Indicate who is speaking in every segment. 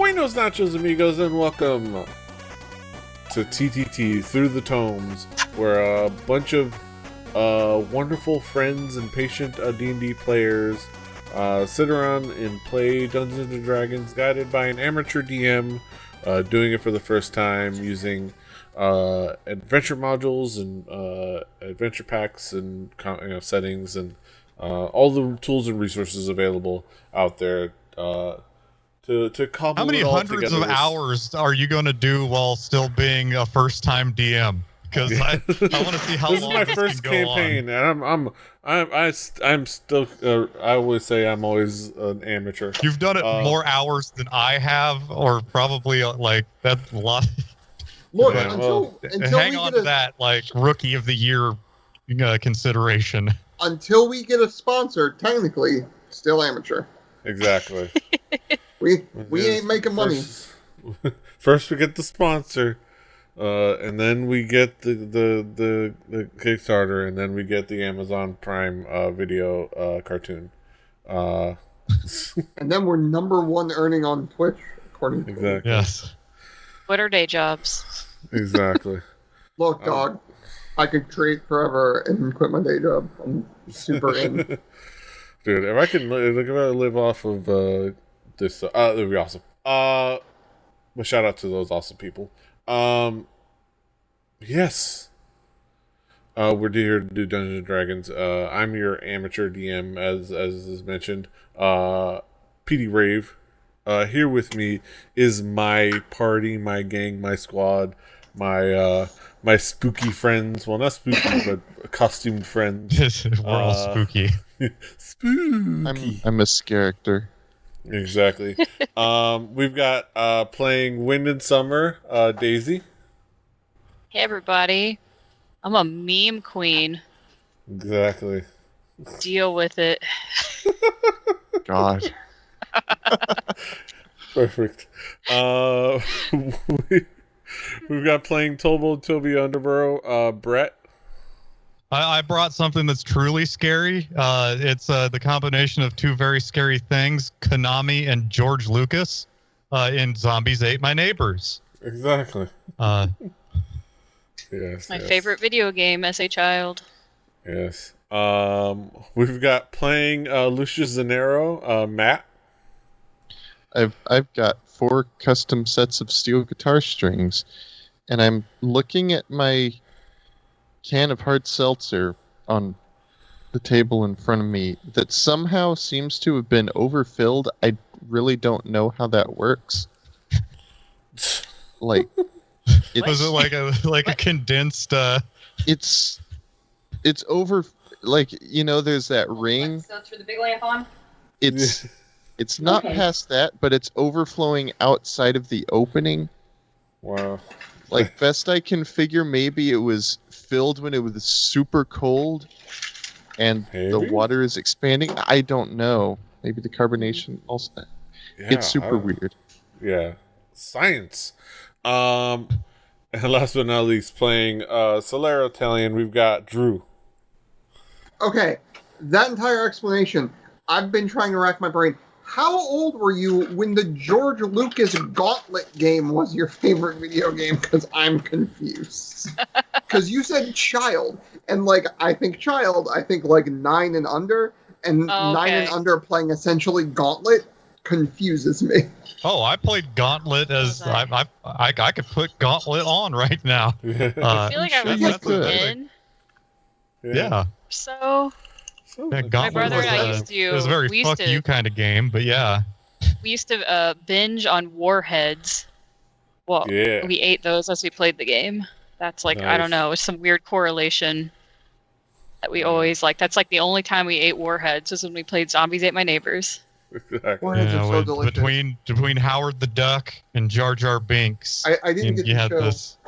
Speaker 1: Buenos nachos, amigos, and welcome to TTT Through the Tomes, where a bunch of wonderful friends and patient D&D players sit around and play Dungeons & Dragons, guided by an amateur DM, doing it for the first time, using adventure modules and adventure packs and settings and all the tools and resources available out there to cobble
Speaker 2: How many
Speaker 1: it all
Speaker 2: hundreds
Speaker 1: together.
Speaker 2: of hours are you going to do while still being a first-time DM? Because I want to see how
Speaker 1: This
Speaker 2: long
Speaker 1: is my
Speaker 2: this
Speaker 1: first
Speaker 2: can go
Speaker 1: campaign,
Speaker 2: on.
Speaker 1: and I'm still. I always say I'm always an amateur.
Speaker 2: You've done it more hours than I have, or probably like that's a lot.
Speaker 3: Look,
Speaker 1: Yeah,
Speaker 3: until
Speaker 2: Hang
Speaker 3: we
Speaker 2: on
Speaker 3: get
Speaker 2: to that like rookie of the year consideration.
Speaker 3: until we get a sponsor, technically still amateur.
Speaker 1: Exactly.
Speaker 3: We ain't making money.
Speaker 1: First we get the sponsor, and then we get the Kickstarter, and then we get the Amazon Prime video cartoon.
Speaker 3: And then we're #1 earning on Twitch, according to
Speaker 1: Exactly.
Speaker 2: Yes.
Speaker 4: What are day jobs?
Speaker 1: Exactly.
Speaker 3: Look, dog, I could trade forever and quit my day job. I'm super in.
Speaker 1: Dude, if I can live off of this, that'd be awesome. But shout out to those awesome people. Yes. We're here to do Dungeons and Dragons. I'm your amateur DM, as is mentioned. PD Rave. Here with me is my party, my gang, my squad, my spooky friends. Well, not spooky, but costumed friends.
Speaker 2: We're all spooky.
Speaker 1: Spooky.
Speaker 5: I'm a character.
Speaker 1: Exactly. We've got playing Wind and Summer, Daisy.
Speaker 4: Hey everybody, I'm a meme queen.
Speaker 1: Exactly.
Speaker 4: Deal with it.
Speaker 5: God.
Speaker 1: Perfect. We've got playing Toby Underborough, Brett.
Speaker 2: I brought something that's truly scary. It's the combination of two very scary things, Konami and George Lucas, in Zombies Ate My Neighbors.
Speaker 1: Exactly. Yes.
Speaker 4: My favorite video game as a child.
Speaker 1: Yes. We've got playing Lucius Zanero, Matt.
Speaker 5: I've got 4 custom sets of steel guitar strings, and I'm looking at my can of hard seltzer on the table in front of me that somehow seems to have been overfilled. I really don't know how that works. Like,
Speaker 2: Was it like a condensed?
Speaker 5: it's over. Like, there's that ring.
Speaker 6: So turn the big lamp on.
Speaker 5: It's not past that, but it's overflowing outside of the opening.
Speaker 1: Wow.
Speaker 5: Like, best I can figure, maybe it was filled when it was super cold and the water is expanding. I don't know. Maybe the carbonation also.
Speaker 1: Yeah,
Speaker 5: it's super weird.
Speaker 1: Yeah. Science. And last but not least, playing Solero Italian, we've got Drew.
Speaker 3: Okay, that entire explanation, I've been trying to rack my brain. How old were you when the George Lucas Gauntlet game was your favorite video game? Because I'm confused. Because you said child, and I think 9 and under, and 9 and under playing essentially Gauntlet confuses me.
Speaker 2: Oh, I played Gauntlet as I could put Gauntlet on right now.
Speaker 4: I feel like I was like 10.
Speaker 2: Yeah.
Speaker 4: So.
Speaker 2: Yeah,
Speaker 4: My brother and I used to.
Speaker 2: It was a very fuck you kind of game, but yeah.
Speaker 4: We used to binge on Warheads. Well, we ate those as we played the game. That's nice. I don't know, it's some weird correlation that we always That's the only time we ate Warheads was when we played Zombies Ate My Neighbors.
Speaker 1: Exactly.
Speaker 3: Warheads are so delicious.
Speaker 2: Between Howard the Duck and Jar Jar Binks,
Speaker 3: I didn't get to show.
Speaker 2: This.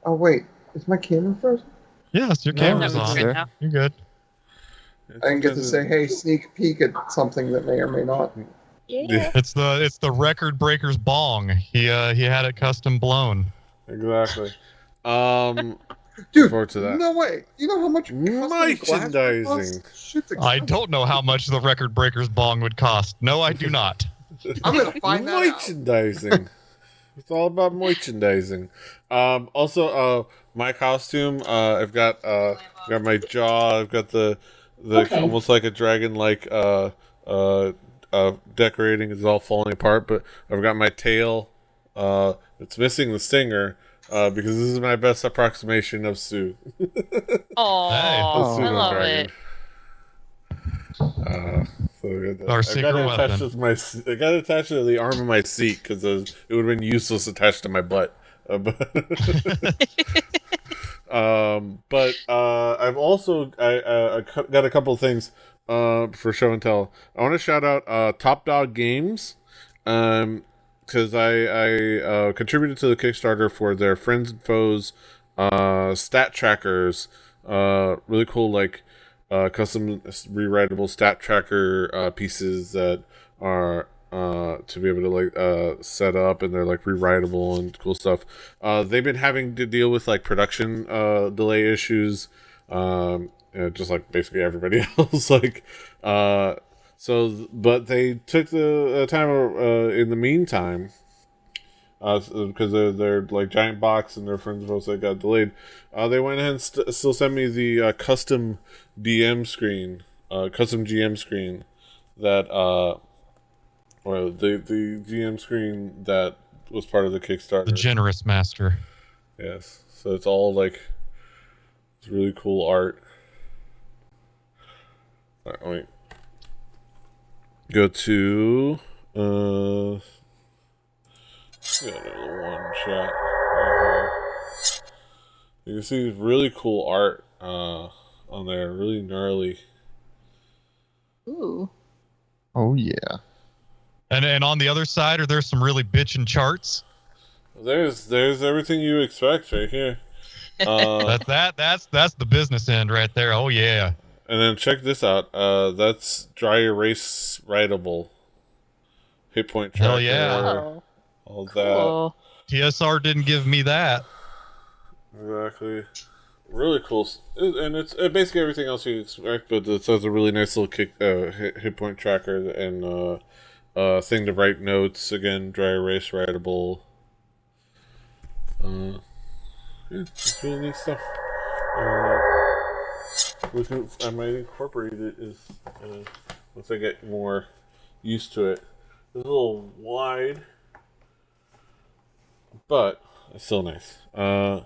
Speaker 3: Oh wait, is my camera frozen?
Speaker 2: Yes, your camera's on.
Speaker 4: There.
Speaker 2: You're good.
Speaker 3: I didn't get to say, hey, sneak peek at something that may or may not.
Speaker 4: Yeah.
Speaker 2: It's the Record Breaker's bong. He had it custom blown.
Speaker 1: Exactly.
Speaker 3: Dude,
Speaker 1: forward to that.
Speaker 3: No way. You know how much
Speaker 1: merchandising?
Speaker 3: Shit's
Speaker 2: I don't know how much the Record Breaker's bong would cost. No, I do not.
Speaker 3: I'm gonna find that out.
Speaker 1: Merchandising. It's all about merchandising. Also, my costume. I've got my jaw. I've got the almost like a dragon like decorating is all falling apart. But I've got my tail. It's missing the stinger. Because this is my best approximation of Sue.
Speaker 4: Oh,
Speaker 2: Hey.
Speaker 4: I love it.
Speaker 2: Our secret weapon.
Speaker 1: I got it attached to the arm of my seat because it would have been useless attached to my butt. But I've also I got a couple of things for show and tell. I want to shout out Top Dog Games. Because I contributed to the Kickstarter for their Friends and Foes stat trackers. Really cool, like custom rewritable stat tracker pieces that are to be able to like set up, and they're like rewritable and cool stuff. They've been having to deal with like production delay issues, just like basically everybody else. Like. But they took the time in the meantime, because they're like giant box and their friends also got delayed. They went ahead and still sent me the custom GM screen that or the GM screen that was part of the Kickstarter.
Speaker 2: The Generous Master.
Speaker 1: Yes, so it's all like it's really cool art. Wait. Go to one shot. You can see really cool art on there, really gnarly.
Speaker 4: Ooh.
Speaker 5: Oh yeah.
Speaker 2: And on the other side, are there some really bitchin' charts?
Speaker 1: There's everything you expect right here.
Speaker 2: That's the business end right there. Oh yeah.
Speaker 1: And then check this out. That's dry erase writable. Hit point tracker.
Speaker 2: Hell yeah.
Speaker 4: Oh,
Speaker 1: all
Speaker 4: cool.
Speaker 1: that.
Speaker 2: TSR didn't give me that.
Speaker 1: Exactly. Really cool. And it's basically everything else you expect, but it has a really nice little hit point tracker and thing to write notes. Again, dry erase writable. Yeah, it's really neat stuff. I might incorporate it once I get more used to it. It's a little wide, but it's still nice. But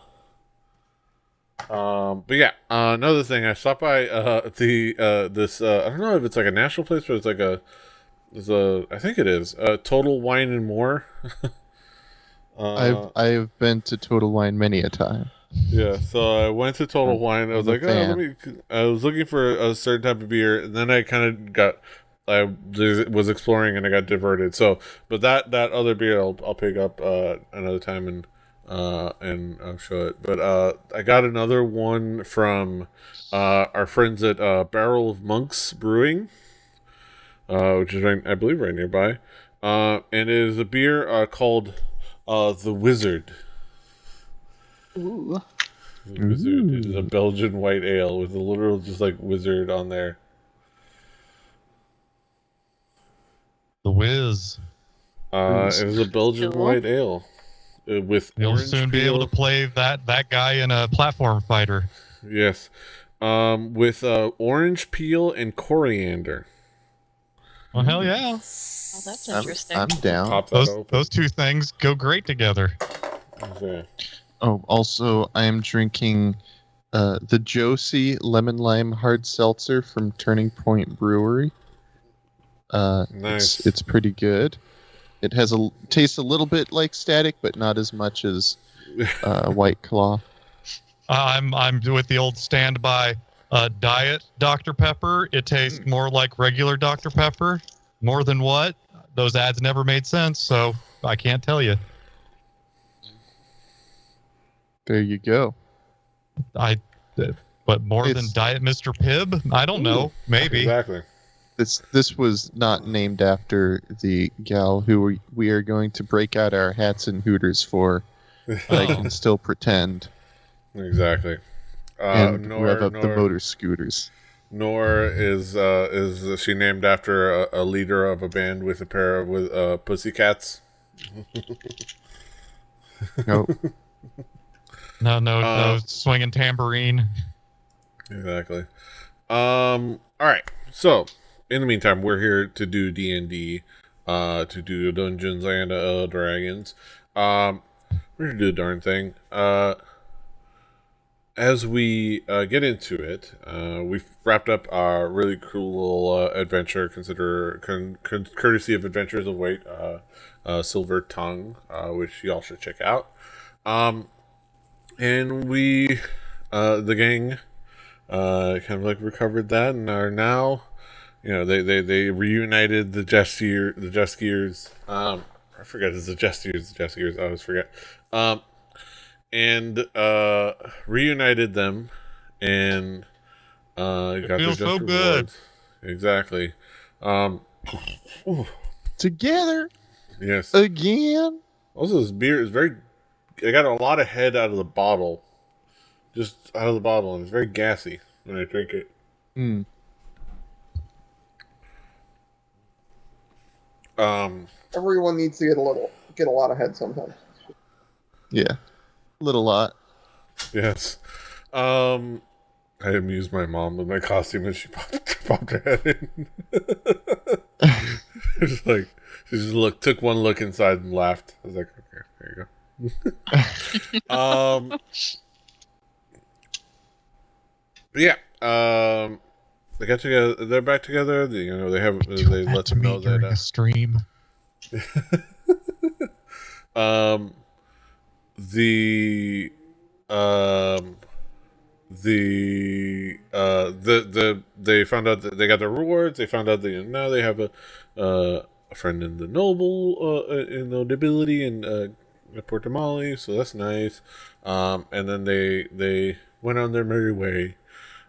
Speaker 1: yeah, another thing, I stopped by this I don't know if it's like a national place, but it's I think it is Total Wine and More.
Speaker 5: I've been to Total Wine many a time.
Speaker 1: Yeah, so I went to Total Wine. I was like, I was looking for a certain type of beer, and then I kind of was exploring, and I got diverted. So, but that other beer, I'll pick up another time and I'll show it. But I got another one from our friends at Barrel of Monks Brewing, which is I believe right nearby, and it is a beer called The Wizard.
Speaker 4: Ooh.
Speaker 1: The Wizard. It is a Belgian white ale with a literal just like wizard on there.
Speaker 2: The Wiz.
Speaker 1: It is a Belgian white ale with
Speaker 2: You'll soon be able to play that guy in a platform fighter.
Speaker 1: Yes, with orange peel and coriander.
Speaker 2: Well, hell yeah!
Speaker 4: Oh, that's interesting.
Speaker 5: I'm down.
Speaker 2: Those two things go great together.
Speaker 1: Okay.
Speaker 5: Oh, also, I am drinking the Josie Lemon Lime Hard Seltzer from Turning Point Brewery.
Speaker 1: Nice.
Speaker 5: It's pretty good. It has tastes a little bit like Static, but not as much as White Claw.
Speaker 2: I'm with the old standby diet Dr. Pepper. It tastes more like regular Dr. Pepper. More than what? Those ads never made sense, so I can't tell you.
Speaker 5: There you go.
Speaker 2: But more than Diet Mr. Pibb? I don't know. Maybe.
Speaker 1: Exactly.
Speaker 5: This was not named after the gal who we are going to break out our hats and hooters for. But I can still pretend.
Speaker 1: Exactly.
Speaker 5: And rev up the motor scooters.
Speaker 1: Nor is she named after a leader of a band with a pair of pussycats.
Speaker 5: Nope.
Speaker 2: No swinging tambourine.
Speaker 1: Exactly. All right. So, in the meantime, we're here to do D&D, to do Dungeons and Dragons. We're gonna do the darn thing. As we get into it, we've wrapped up our really cool adventure, courtesy of Adventures of Weight, Silver Tongue, which y'all should check out. And we, the gang, kind of like recovered that and are now, they reunited the Jeskiers. I forget, it's the Jeskiers. I always forget. And reunited them and got their just
Speaker 2: so
Speaker 1: rewards. Good. Exactly.
Speaker 5: Together.
Speaker 1: Yes.
Speaker 5: Again.
Speaker 1: Also, this beer is very. I got a lot of head out of the bottle, just out of the bottle, and it's very gassy when I drink it.
Speaker 5: Mm.
Speaker 3: Everyone needs to get a lot of head sometimes.
Speaker 5: Yeah. Little lot.
Speaker 1: Yes. I amused my mom with my costume and she popped her head in. It's like she just took one look inside and laughed. I was like, okay, there you go. But yeah. They got together. They're back together. They let them know that
Speaker 2: a stream.
Speaker 1: They found out that they got their rewards. They found out that now they have a friend in the nobility in Port Mali, so that's nice. And then they went on their merry way,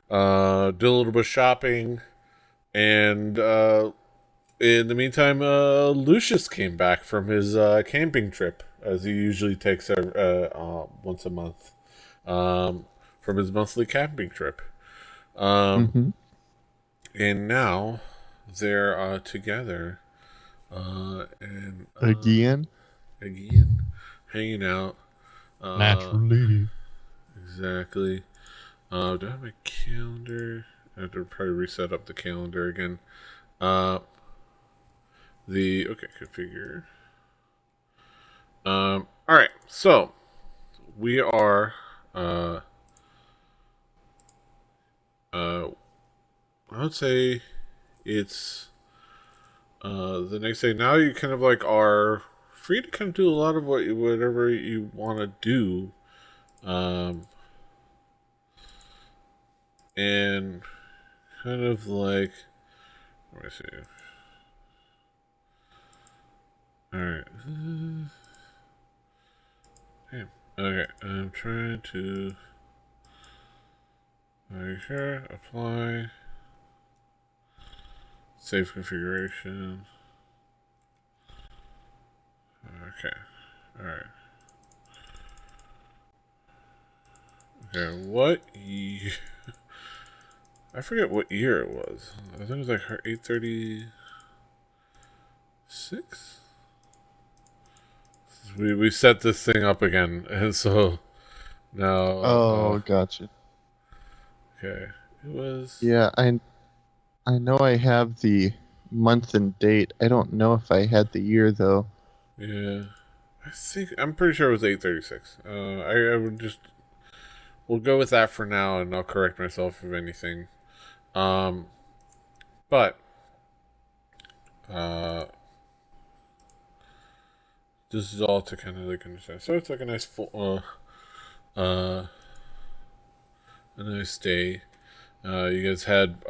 Speaker 1: did a little bit of shopping, and in the meantime, Lucius came back from his camping trip, as he usually takes once a month, from his monthly camping trip. And now they're together, and
Speaker 5: again,
Speaker 1: hanging out.
Speaker 2: Naturally.
Speaker 1: Exactly. Do I have my calendar? I have to probably reset up the calendar again. Configure. All right, so we are. I would say it's the next day. Now you kind of like are free to kind of do a lot of whatever you want to do, and kind of like, let me see. All right. Damn. Okay, I'm trying to. Make sure, apply, save configuration. Okay, alright. Okay, what year? I forget what year it was. I think it was like 836? We set this thing up again, and so now.
Speaker 5: Oh, gotcha.
Speaker 1: Okay, it was.
Speaker 5: Yeah, I know I have the month and date. I don't know if I had the year though.
Speaker 1: Yeah, I'm pretty sure it was 836. I would just. We'll go with that for now, and I'll correct myself if anything. But this is all to kind of like understand. So it's like a nice full, a nice day. You guys had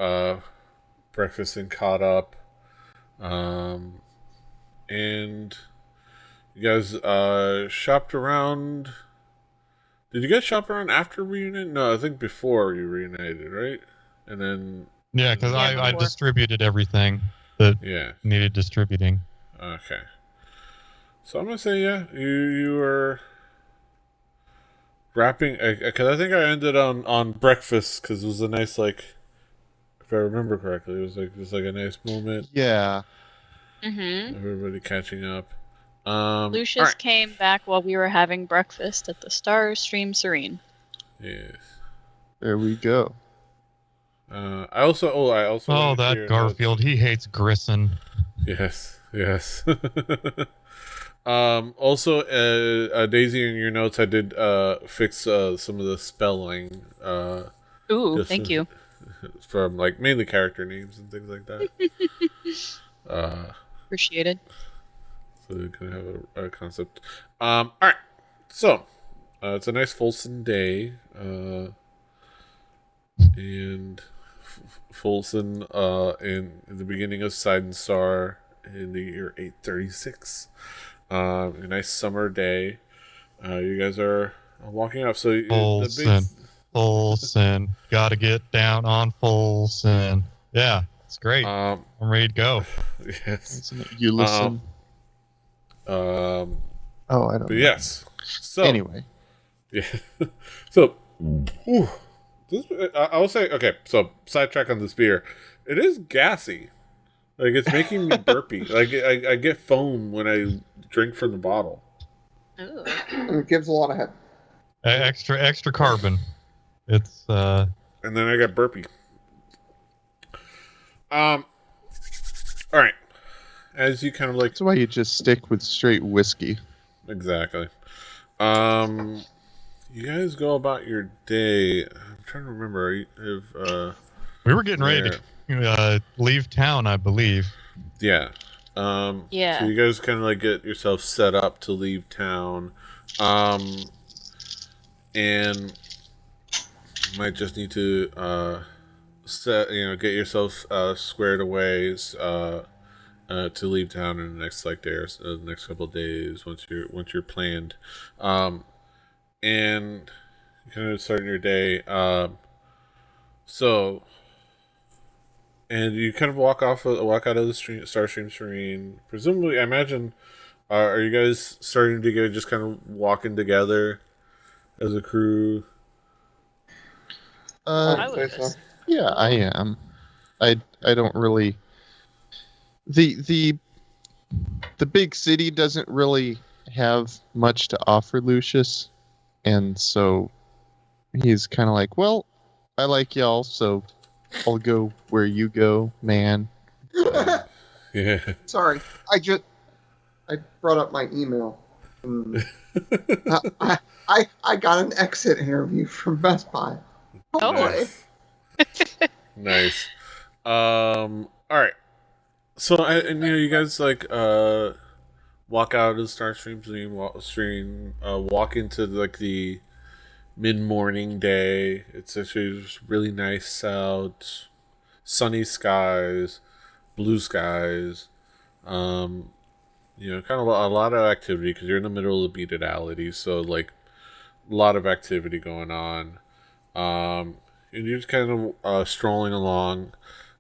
Speaker 1: breakfast and caught up, and you guys shopped around. Did you guys shop around after reunion? No, I think before you reunited, right? And then
Speaker 2: yeah, because I distributed everything that needed distributing.
Speaker 1: Okay, so I'm gonna say you were wrapping, because I think I ended on breakfast because it was a nice, like, if I remember correctly. It was like just like a nice moment.
Speaker 5: Yeah.
Speaker 4: Mm-hmm.
Speaker 1: Everybody catching up.
Speaker 4: Lucius came back while we were having breakfast at the Starstream Serene.
Speaker 1: Yes.
Speaker 5: There we go.
Speaker 1: I also.
Speaker 2: Oh, that Garfield. He hates Grissom.
Speaker 1: Yes. Also, Daisy, in your notes, I did fix some of the spelling.
Speaker 4: Ooh, thank you.
Speaker 1: From like mainly character names and things like that.
Speaker 4: Appreciated.
Speaker 1: So we kind of have a concept. All right. So it's a nice Folsom day, and Folsom in the beginning of Sidenstar in the year 836. A nice summer day. You guys are walking up. So
Speaker 2: Folsom, gotta get down on Folsom. Yeah, it's great. I'm ready to go.
Speaker 1: Yes.
Speaker 5: Isn't it you listen?
Speaker 1: Oh,
Speaker 5: I don't know.
Speaker 1: Yes. So
Speaker 5: anyway.
Speaker 1: Yeah. So I will say, okay, so sidetrack on this beer. It is gassy. Like, it's making me burpy. Like, I get foam when I drink from the bottle.
Speaker 4: Ooh.
Speaker 3: It gives a lot of head.
Speaker 2: Extra carbon. It's
Speaker 1: And then I got burpy. All right. As you kind of like,
Speaker 5: that's why you just stick with straight whiskey.
Speaker 1: Exactly. You guys go about your day. I'm trying to remember if
Speaker 2: we were getting ready to leave town, I believe.
Speaker 1: Yeah.
Speaker 4: Yeah.
Speaker 1: So you guys kind of like get yourself set up to leave town, and you might just need to get yourself squared away to leave town in the next day or the next couple of days once you're planned, and you're kind of starting your day. And you kind of walk out of the Starstream Serene. Presumably, I imagine, are you guys starting to just kind of walking together as a crew?
Speaker 4: I would say so.
Speaker 5: Yeah, I am. I don't really. The big city doesn't really have much to offer Lucius, and so he's kind of like, well, I like y'all, so I'll go where you go, man.
Speaker 1: Yeah.
Speaker 3: Sorry, I brought up my email. I got an exit interview from Best Buy.
Speaker 4: Oh boy.
Speaker 1: Nice. All right. So you guys like walk out of the Starstream Serene, walk into like the mid-morning day. It's actually just really nice out, sunny skies, blue skies. Kind of a lot of activity because you're in the middle of the beatality, so like a lot of activity going on. And you're just kind of strolling along.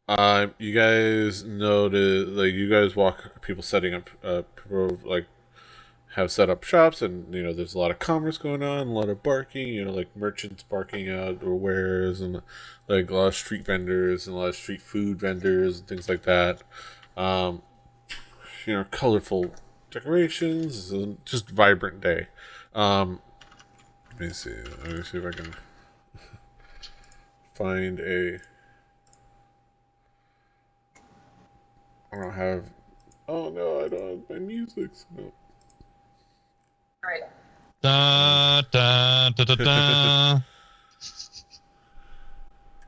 Speaker 1: You guys notice, like, you guys walk, people setting up, people like have set up shops, and there's a lot of commerce going on, a lot of barking, like merchants barking out their wares, and like a lot of street vendors and a lot of street food vendors and things like that. Colorful decorations, and just vibrant day. Let me see if I can find a. I don't have. Oh no, I don't have my music. No.
Speaker 3: Right.
Speaker 2: Da, da, da, da, da.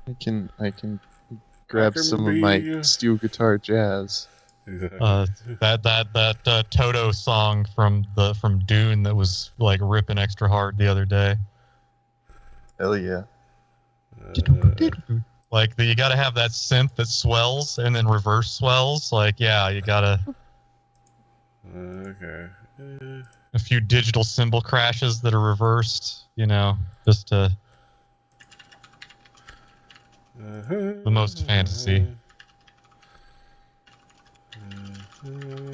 Speaker 5: I can grab some of my steel guitar jazz.
Speaker 1: Exactly.
Speaker 2: That Toto song from Dune that was like ripping extra hard the other day.
Speaker 5: Hell yeah.
Speaker 2: Like you got to have that synth that swells and then reverse swells. Like, yeah, you got to.
Speaker 1: Okay.
Speaker 2: A few digital cymbal crashes that are reversed, just to. The most fantasy.
Speaker 1: Okay.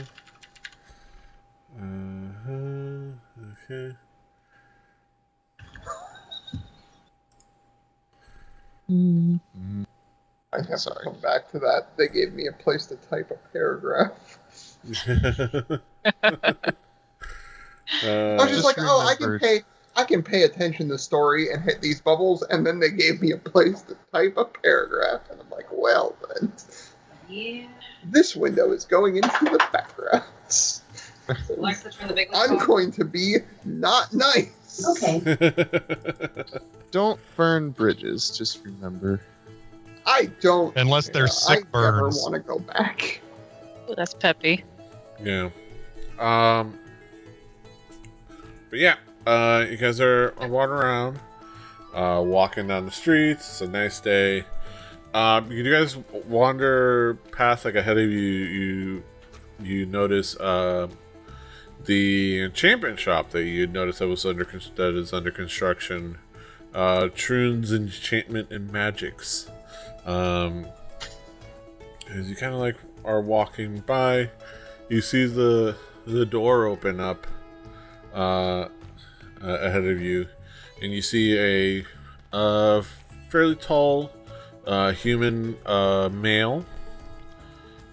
Speaker 3: I have to come back to that. They gave me a place to type a paragraph. I was just like, I can pay attention to the story and hit these bubbles, and then they gave me a place to type a paragraph, and I'm like, well then. Yeah. This window is going into the background. I'm going to be not nice.
Speaker 6: Okay.
Speaker 5: Don't burn bridges, just remember.
Speaker 3: I don't.
Speaker 2: Unless they're sick burns.
Speaker 3: I never want to go back.
Speaker 4: Ooh, that's peppy.
Speaker 1: Yeah. But yeah, you guys are wandering around, walking down the streets. It's a nice day. You guys wander past, like, ahead of you. You notice the enchantment shop that you noticed that is under construction. Troon's Enchantment and Magics. As you kind of like are walking by, you see the door open up ahead of you, and you see a fairly tall human male.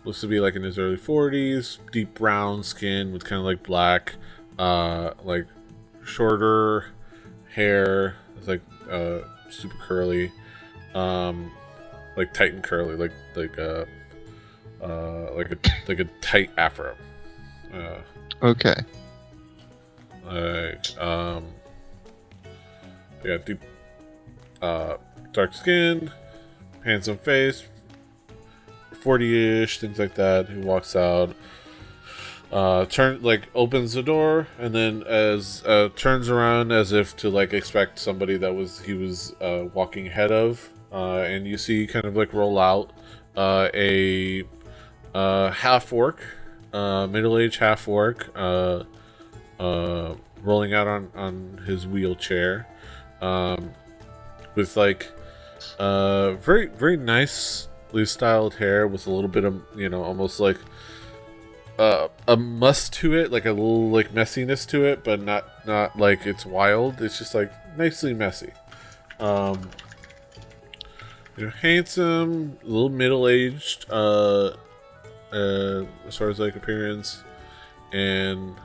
Speaker 1: Looks to be like in his early 40s, deep brown skin with kind of like black, like shorter hair. It's like super curly, like tight and curly, like a tight afro.
Speaker 5: Okay.
Speaker 1: Yeah, deep, dark skin, handsome face, 40-ish, things like that. He walks out, opens the door, and then turns around as if to like expect somebody that he was walking ahead of, and you see kind of like roll out a half orc, middle-aged half orc, rolling out on his wheelchair, with like very very nicely styled hair with a little bit of, almost like a must to it, like a little like messiness to it, but not like it's wild. It's just like nicely messy. Handsome, a little middle-aged as far as like appearance, and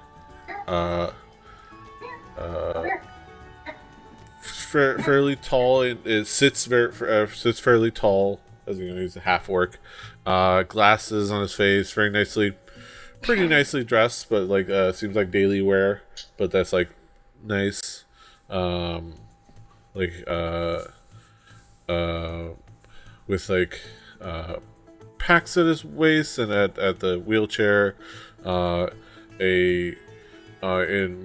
Speaker 1: fairly tall. It sits fairly tall, as he's a half orc. Glasses on his face, pretty nicely dressed, but like seems like daily wear, but that's like nice. With like packs at his waist and at the wheelchair, and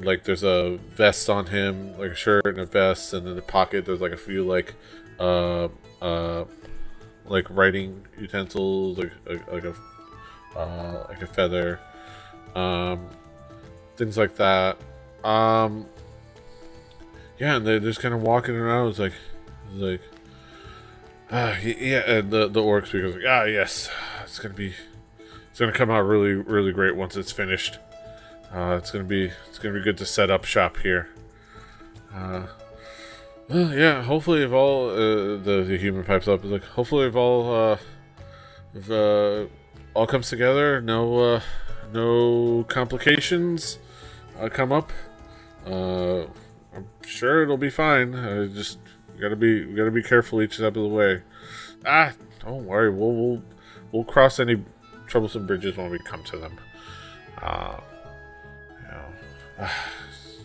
Speaker 1: like there's a vest on him, like a shirt and a vest, and in the pocket there's like a few like writing utensils, like a feather, things like that. Yeah, and they're just kind of walking around. It's like yeah, and the orc speaker's like, yes, it's gonna come out really really great once it's finished. It's gonna be good to set up shop here. Well, yeah, hopefully if all the human pipes up, is like, hopefully if all comes together, no complications come up. I'm sure it'll be fine. We gotta be careful each step of the way. Don't worry, we'll cross any troublesome bridges when we come to them.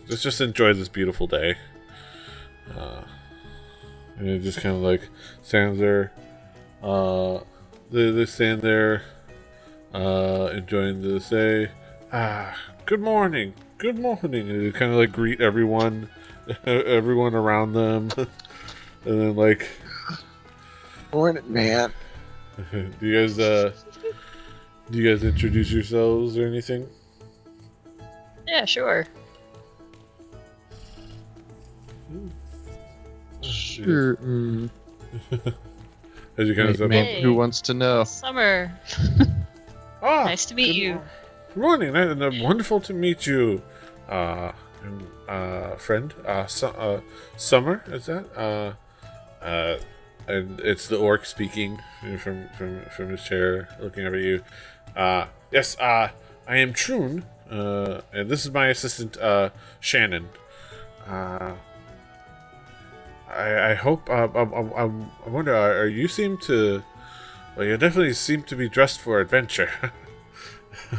Speaker 1: Let's just enjoy this beautiful day. And it just kind of like stands there. They stand there, enjoying the day. Good morning. And they kind of like greet everyone around them, and then like,
Speaker 5: morning, man.
Speaker 1: Do you guys introduce yourselves or anything?
Speaker 4: Yeah, sure.
Speaker 5: Sure.
Speaker 1: As you kind of said,
Speaker 4: Hey.
Speaker 5: Who wants to know?
Speaker 4: Summer. Nice to meet you.
Speaker 1: Good morning, and wonderful to meet you, friend. Summer, is that? and it's the orc speaking from his chair, looking over at you. Yes, I am Troon, and this is my assistant, Shannon. I hope. I wonder. You seem to. Well, you definitely seem to be dressed for adventure.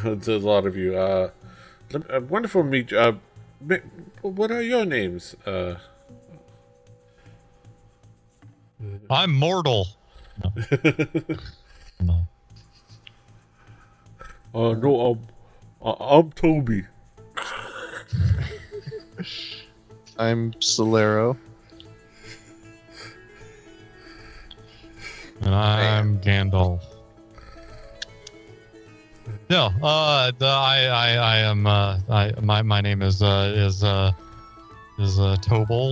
Speaker 1: To a lot of you. Wonderful to meet you. What are your names?
Speaker 2: I'm mortal. No.
Speaker 1: No, I'm Toby.
Speaker 5: I'm Solero.
Speaker 2: And I'm Gandalf. No, I am. My name is Tobold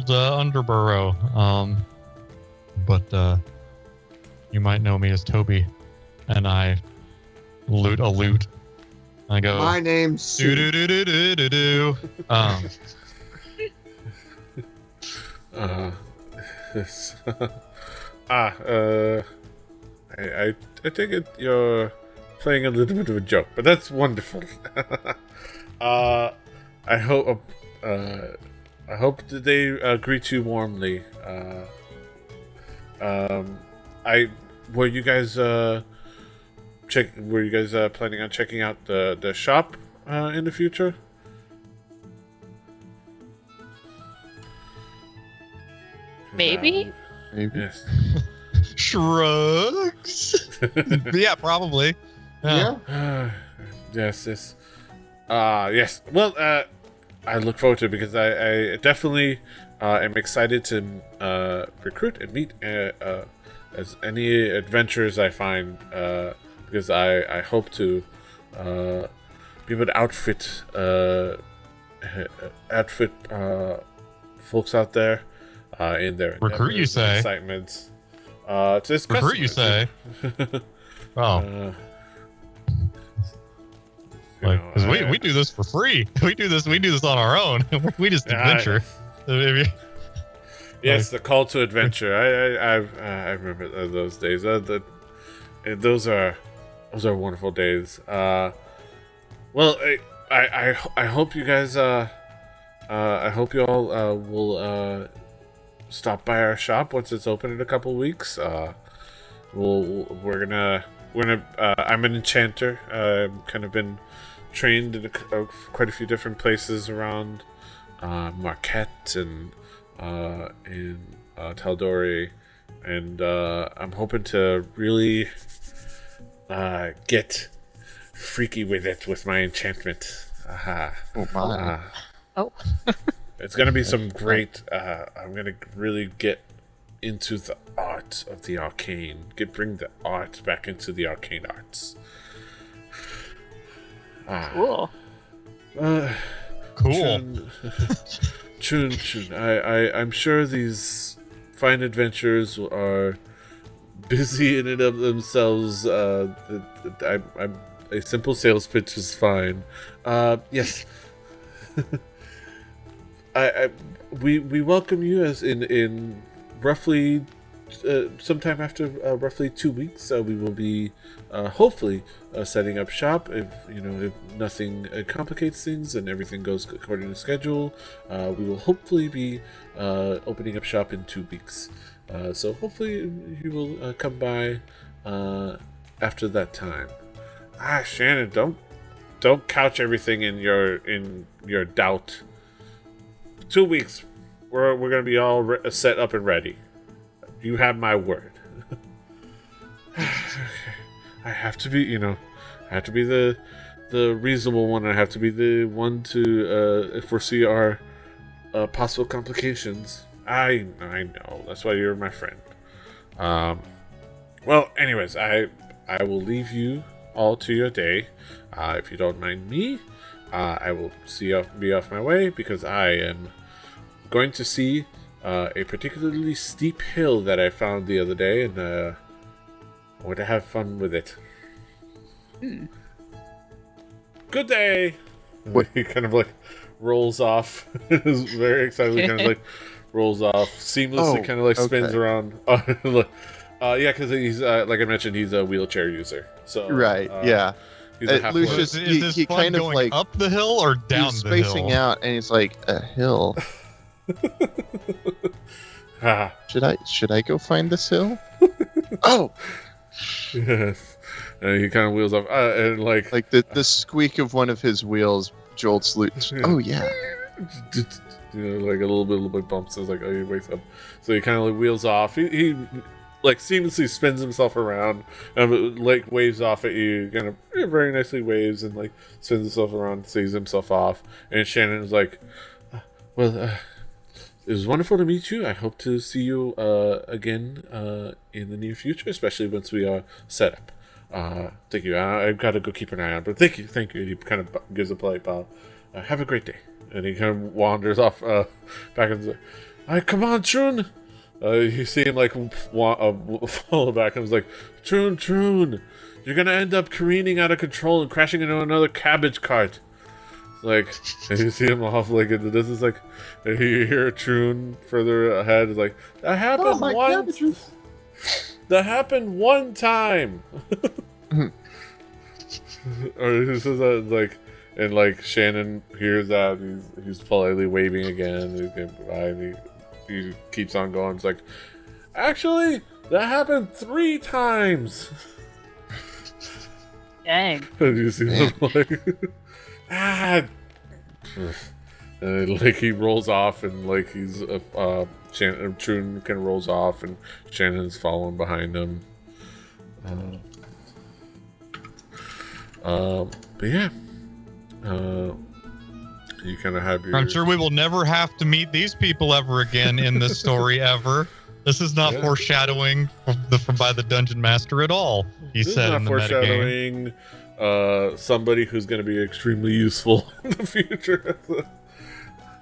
Speaker 2: Underborough. But you might know me as Toby, and I loot a loot. I go.
Speaker 3: My name's
Speaker 2: do do do do do do do.
Speaker 1: Yes. I take it you're playing a little bit of a joke, but that's wonderful. I hope that they greet you warmly. Were you guys planning on checking out the shop in the future?
Speaker 4: Maybe.
Speaker 5: Maybe.
Speaker 1: Yes.
Speaker 2: Shrugs. Yeah, probably.
Speaker 3: Yeah.
Speaker 1: Yes. Yes. Well, I look forward to it because I definitely am excited to recruit and meet as any adventurers I find because I hope to be able to outfit folks out there in their
Speaker 2: Recruit, you say?
Speaker 1: Excitements. To
Speaker 2: Recruit, you say? Oh. Because we do this for free. We do this on our own. We just adventure.
Speaker 1: Yes, the call to adventure. I remember those days. Those are wonderful days. Well, I hope you guys. I hope you all will stop by our shop once it's open in a couple weeks. We're gonna. I'm an enchanter. I've kind of been trained in quite a few different places around Marquette and in Tal'Dorei, and I'm hoping to really get freaky with it with my enchantment.
Speaker 5: Oh my!
Speaker 4: Oh.
Speaker 1: It's gonna be some great. I'm gonna really get into the art of the arcane. Bring the art back into the arcane arts.
Speaker 4: Cool.
Speaker 2: Cool.
Speaker 1: Chun. I'm sure these fine adventurers are busy in and of themselves. I'm a simple sales pitch is fine. Yes. We welcome you as in roughly sometime after roughly 2 weeks. We will be hopefully setting up shop. If nothing complicates things and everything goes according to schedule, we will hopefully be opening up shop in 2 weeks. So hopefully you will come by after that time. Shannon, don't couch everything in your doubt. 2 weeks, we're gonna be all set up and ready. You have my word. I have to be, I have to be the reasonable one. I have to be the one to foresee our possible complications. I know. That's why you're my friend. Well, anyways, I will leave you all to your day. If you don't mind me, I will be off my way because I am going to see a particularly steep hill that I found the other day, and I want to have fun with it. Good day. He kind of like rolls off. Is very excitedly kind of like rolls off seamlessly, kind of like spins around. Yeah, because he's like I mentioned, he's a wheelchair user. So
Speaker 5: yeah.
Speaker 2: Lucius, he kind of like up the hill or down
Speaker 5: he's
Speaker 2: the hill?
Speaker 5: spacing out, and he's like a hill. Should I go find this hill? Oh.
Speaker 1: Yes. And he kind of wheels off, and like
Speaker 5: the squeak of one of his wheels jolts Lucius. Oh yeah.
Speaker 1: Like a little bit bumps. So it's like, oh, he wakes up. So he kind of like wheels off. He like seamlessly spins himself around and like waves off at you, kind of very nicely waves and like spins himself around, sees himself off. And Shannon is like, well, it was wonderful to meet you. I hope to see you again in the near future, especially once we are set up. Thank you. I've got to go keep an eye on, but thank you. He kind of gives a polite bow. Have a great day. And he kind of wanders off back and says, come on, Troon. You see him like follow back and was like, Troon, you're gonna end up careening out of control and crashing into another cabbage cart. Like, and you see him off like in the distance, like, and you hear Troon further ahead is like, that happened once. That happened one time. Or he says that like, and like Shannon hears that he's politely waving again. He's going by and he keeps on going. It's like, actually, that happened 3 times.
Speaker 4: Dang.
Speaker 1: And you see him like, and like he rolls off, and like he's Troon kind of rolls off, and Shannon's following behind him. But yeah, you kind of have your.
Speaker 2: I'm sure we will never have to meet these people ever again in this story ever. This is not foreshadowing from by the dungeon master at all. He
Speaker 1: this
Speaker 2: said
Speaker 1: is not
Speaker 2: in the
Speaker 1: foreshadowing somebody who's going to be extremely useful in the future.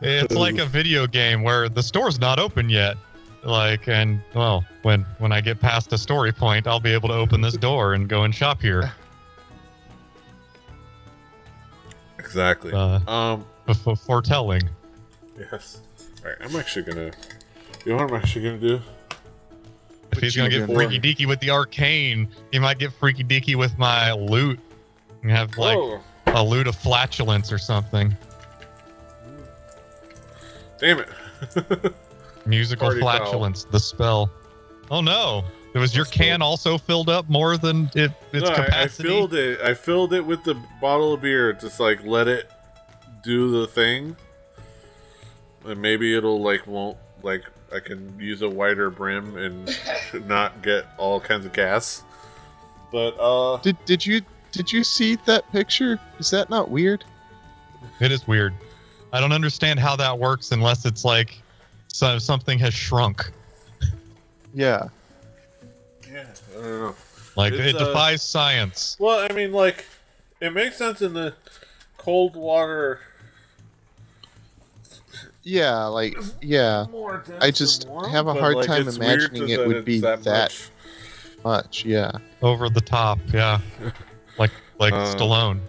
Speaker 2: It's like a video game where the store's not open yet. Like, and well, when I get past a story point, I'll be able to open this door and go and shop here.
Speaker 1: Exactly.
Speaker 2: Foretelling.
Speaker 1: Yes. All right, I'm actually gonna. You know what I'm actually gonna do?
Speaker 2: If he's gonna get freaky deaky with the arcane, he might get freaky deaky with my loot. And have like a loot of flatulence or something.
Speaker 1: Damn it.
Speaker 2: Musical
Speaker 1: Party
Speaker 2: flatulence, the spell. Oh no. Was your can also filled up more than its capacity?
Speaker 1: I filled it with the bottle of beer. Just like let it do the thing. And maybe it'll won't I can use a wider brim and not get all kinds of gas. But
Speaker 5: Did you see that picture? Is that not weird?
Speaker 2: It is weird. I don't understand how that works unless it's like something has shrunk.
Speaker 5: Yeah.
Speaker 1: Yeah, I don't know.
Speaker 2: Like, it defies science.
Speaker 1: Well, I mean, it makes sense in the cold water.
Speaker 5: Yeah, I just have a hard time imagining it would be that much. Yeah.
Speaker 2: Over the top, yeah. like Stallone.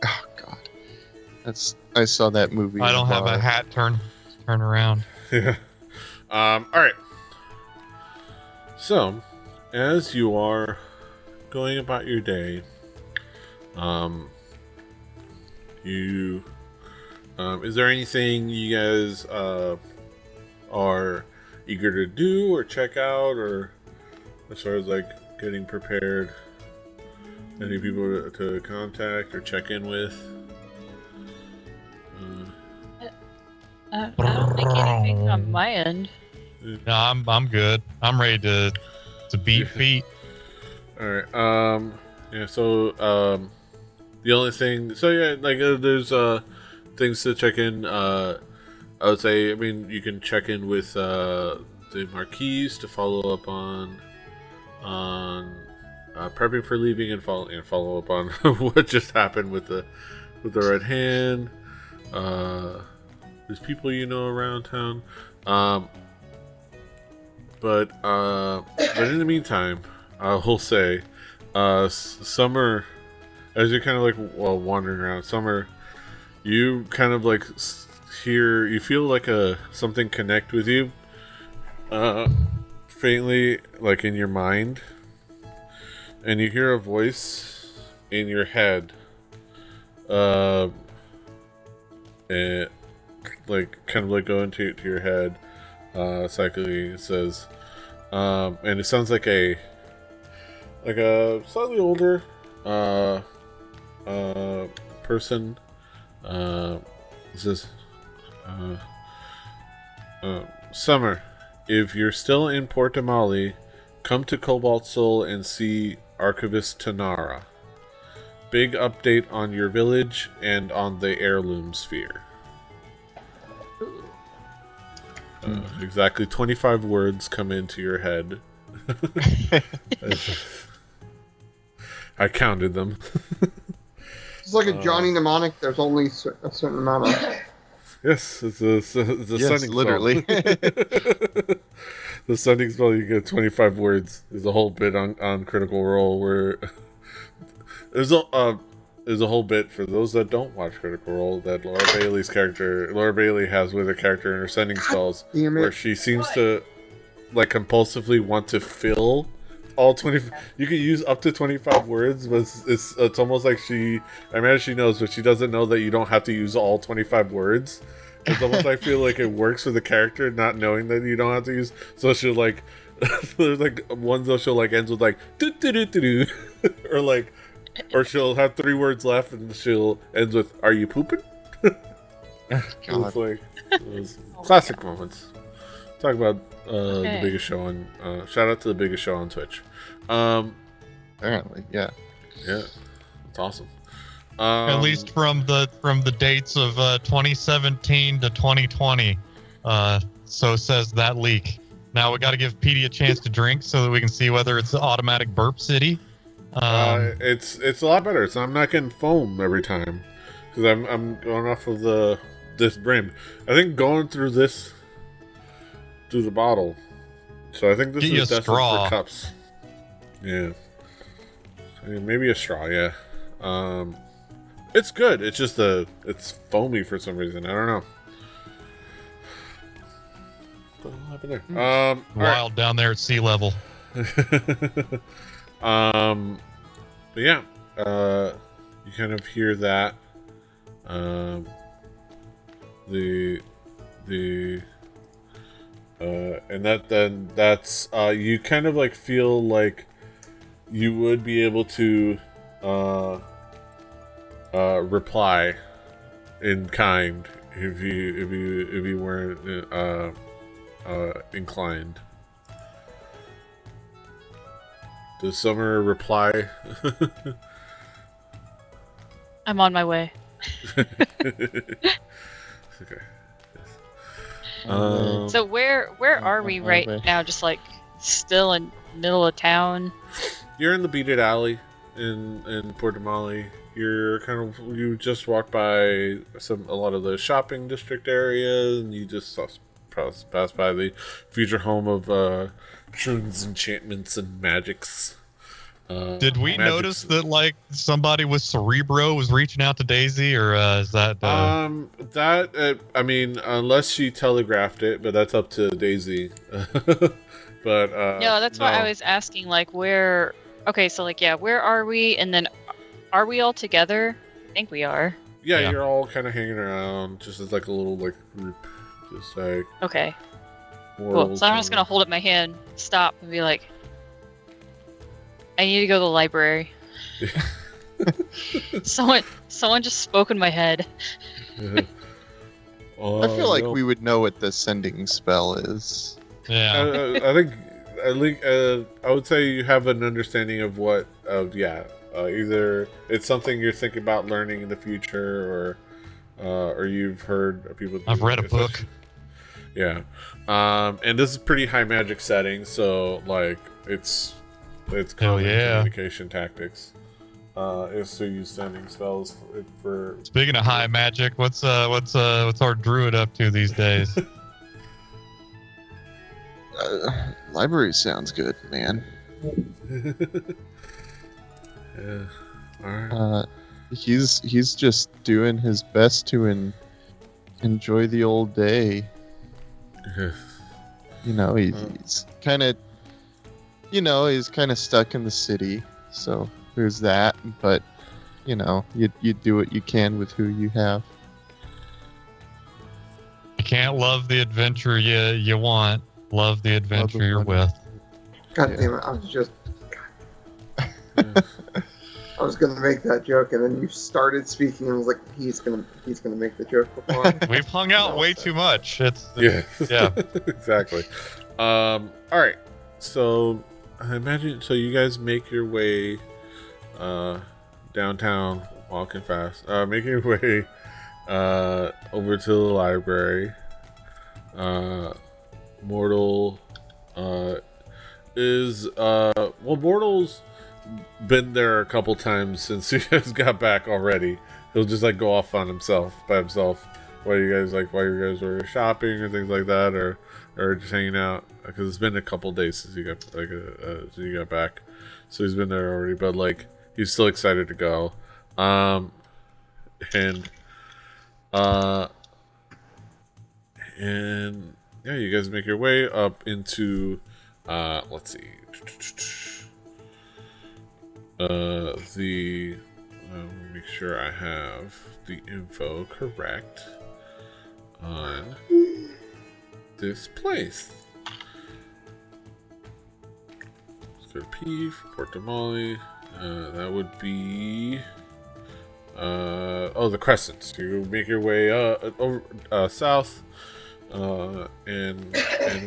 Speaker 5: Oh God, I saw that movie.
Speaker 2: I don't have a hat turn around.
Speaker 1: Yeah. All right. So, as you are going about your day, is there anything you guys are eager to do or check out, or as far as getting prepared? Any people to contact or check in with?
Speaker 4: I don't think anything on my end.
Speaker 2: No, I'm good. I'm ready to beat feet.
Speaker 1: All right. Yeah. So the only thing. So yeah, there's things to check in. I would say. I mean, you can check in with the Marquise to follow up on prepping for leaving and follow up on what just happened with the Red Hand. There's people you know around town. But in the meantime, I will say, Summer, as you're kind of wandering around, Summer, you kind of you feel like something connect with you, faintly, like in your mind, and you hear a voice in your head, and like kind of like go into your head, psychically. It says, and it sounds like a slightly older person. It says, Summer, if you're still in Portamali, come to Cobalt Soul and see Archivist Tanara. Big update on your village and on the heirloom sphere. Exactly 25 words come into your head. I counted them.
Speaker 3: It's like a Johnny mnemonic. There's only a certain amount of.
Speaker 1: Yes, it's a sending
Speaker 5: literally.
Speaker 1: spell. The sending spell, you get 25 words. There's a whole bit on Critical Role where there's a whole bit for those that don't watch Critical Role that Laura Bailey has with her character in her sending spells, where she seems to like compulsively want to fill all 20. You can use up to 25 words, but it's almost like I imagine she knows, but she doesn't know that you don't have to use all 25 words. It's almost like I feel like it works for the character, not knowing that you don't have to use. So she'll like, there's like ones that she'll like ends with like do do do do do, or she'll have 3 words left and she'll ends with "Are you pooping?" It's like those classic moments. Talk about the biggest show on. Shout out to the biggest show on Twitch.
Speaker 5: Apparently, yeah,
Speaker 1: it's awesome.
Speaker 2: At least from the dates of 2017 to 2020, so says that leak. Now we got to give Petey a chance to drink so that we can see whether it's automatic burp city.
Speaker 1: It's a lot better. So I'm not getting foam every time because I'm going off of this brim. I think going through the bottle. So I think this is destined for cups. Yeah. Maybe a straw, yeah. It's good. It's just it's foamy for some reason. I don't know. What happened there?
Speaker 2: Wild down there at sea level.
Speaker 1: But yeah, you kind of hear that. And that's you kind of like feel like you would be able to reply in kind if you weren't inclined. Does Summer reply?
Speaker 4: I'm on my way.
Speaker 1: Okay.
Speaker 4: So where are we right now? Just like still in middle of town?
Speaker 1: You're in the beaded alley in Portamali. You just walked by a lot of the shopping district areas, and you just passed by the future home of Shroom's enchantments and magics.
Speaker 2: Did we notice that like somebody with Cerebro was reaching out to Daisy, or is that?
Speaker 1: I mean, unless she telegraphed it, but that's up to Daisy. But
Speaker 4: no, that's why I was asking, like, where. Okay, so like, yeah, where are we? And then, are we all together? I think we are.
Speaker 1: Yeah, you're all kind of hanging around, just as like a little like group, just like.
Speaker 4: Okay. Cool. So I'm just gonna hold up my hand, stop, and be like, I need to go to the library. Someone just spoke in my head.
Speaker 5: I feel like we would know what the sending spell is.
Speaker 2: Yeah.
Speaker 1: I think I would say you have an understanding of what either it's something you're thinking about learning in the future, or you've heard people.
Speaker 2: I've read a book.
Speaker 1: Yeah, and this is pretty high magic setting, so like it's common communication tactics. Is to use sending spells for.
Speaker 2: Speaking of high magic, what's our druid up to these days?
Speaker 5: Library sounds good, man.
Speaker 1: Yeah. All right.
Speaker 5: He's just doing his best to enjoy the old day. You know, he's kind of, he's kind of stuck in the city. So there's that. But, you do what you can with who you have.
Speaker 2: You can't love the adventure you want. Love the adventure you're with.
Speaker 3: God damn it! I was just. I was gonna make that joke, and then you started speaking, and I was like, "He's gonna make the joke before."
Speaker 2: We've hung out way too much.
Speaker 1: Yeah.
Speaker 2: Yeah.
Speaker 1: Exactly. All right. So I imagine. So you guys make your way downtown, walking fast. Making your way over to the library. Mortal Mortal's been there a couple times since you guys got back already. He'll just like go off on by himself while you guys were shopping or things like that, or just hanging out, because it's been a couple days since you got back. So he's been there already, but like he's still excited to go. And yeah, you guys make your way up into let's see. Make sure I have the info correct on this place. Let's go to P for Port Tamale. That would be the Crescents. You make your way over south and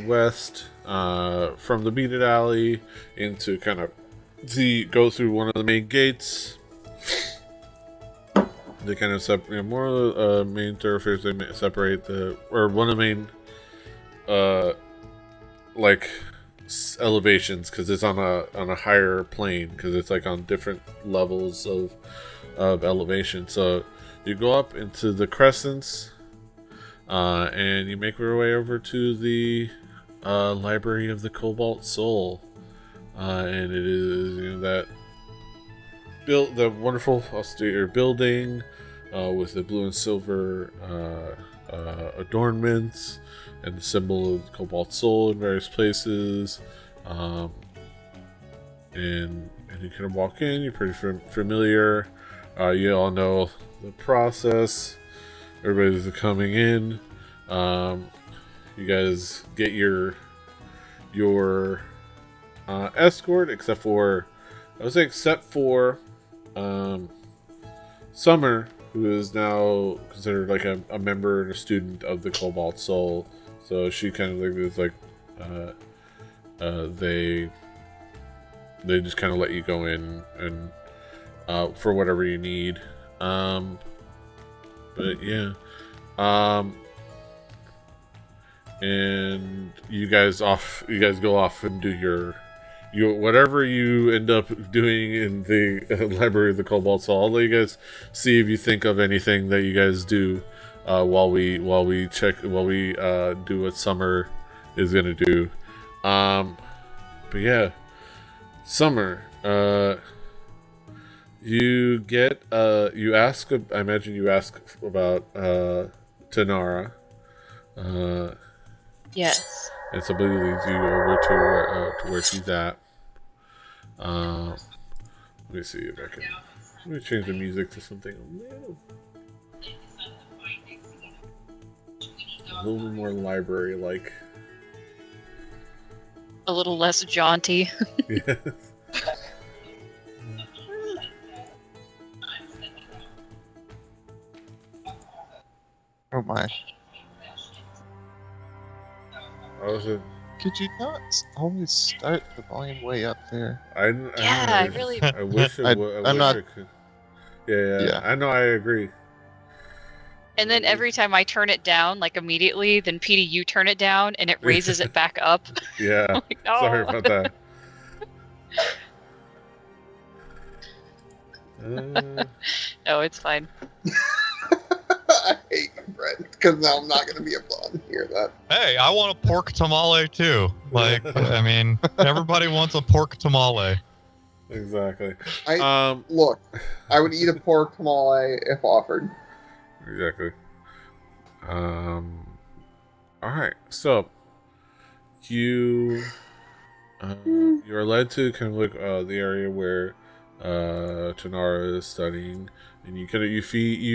Speaker 1: west from the beaded alley into kind of go through one of the main gates. They kind of separate more of the main thoroughfares. They separate one of the main elevations, because it's on a higher plane, because it's like on different levels of elevation. So you go up into the Crescents, and you make your way over to the Library of the Cobalt Soul. And it is that the wonderful austere building with the blue and silver adornments and the symbol of the Cobalt Soul in various places. And you kind of walk in. You're pretty familiar. You all know the process. Everybody's coming in. You guys get your escort, except for Summer, who is now considered like a member and a student of the Cobalt Soul. So she kind of they just kind of let you go in and for whatever you need. But yeah. And you guys go off and do your whatever you end up doing in the Library of the Cobalt Soul. I'll let you guys see if you think of anything that you guys do while we do what Summer is gonna do. But yeah, Summer, you ask. I imagine you ask about Tanara.
Speaker 4: Yes.
Speaker 1: And somebody leads you over to where she's at. Let me see if I can. Let me change the music to something a little more library-like.
Speaker 4: A little less jaunty.
Speaker 1: Yes.
Speaker 5: Oh my.
Speaker 3: Could you not always start the volume way up there?
Speaker 1: I wish it would.
Speaker 5: I'm not.
Speaker 1: Yeah. I know. I agree.
Speaker 4: And then every time I turn it down, like immediately, then PD, you turn it down, and it raises it back up.
Speaker 1: Yeah.
Speaker 4: Like, oh.
Speaker 1: Sorry about that.
Speaker 4: No, it's fine.
Speaker 3: I hate you, Brett, because now I'm not going to be able to hear that.
Speaker 2: Hey, I want a pork tamale too. Like, I mean, everybody wants a pork tamale.
Speaker 1: Exactly.
Speaker 3: Look, I would eat a pork tamale if offered.
Speaker 1: Exactly. All right. So you you're led to kind of like the area where Tanara is studying, and you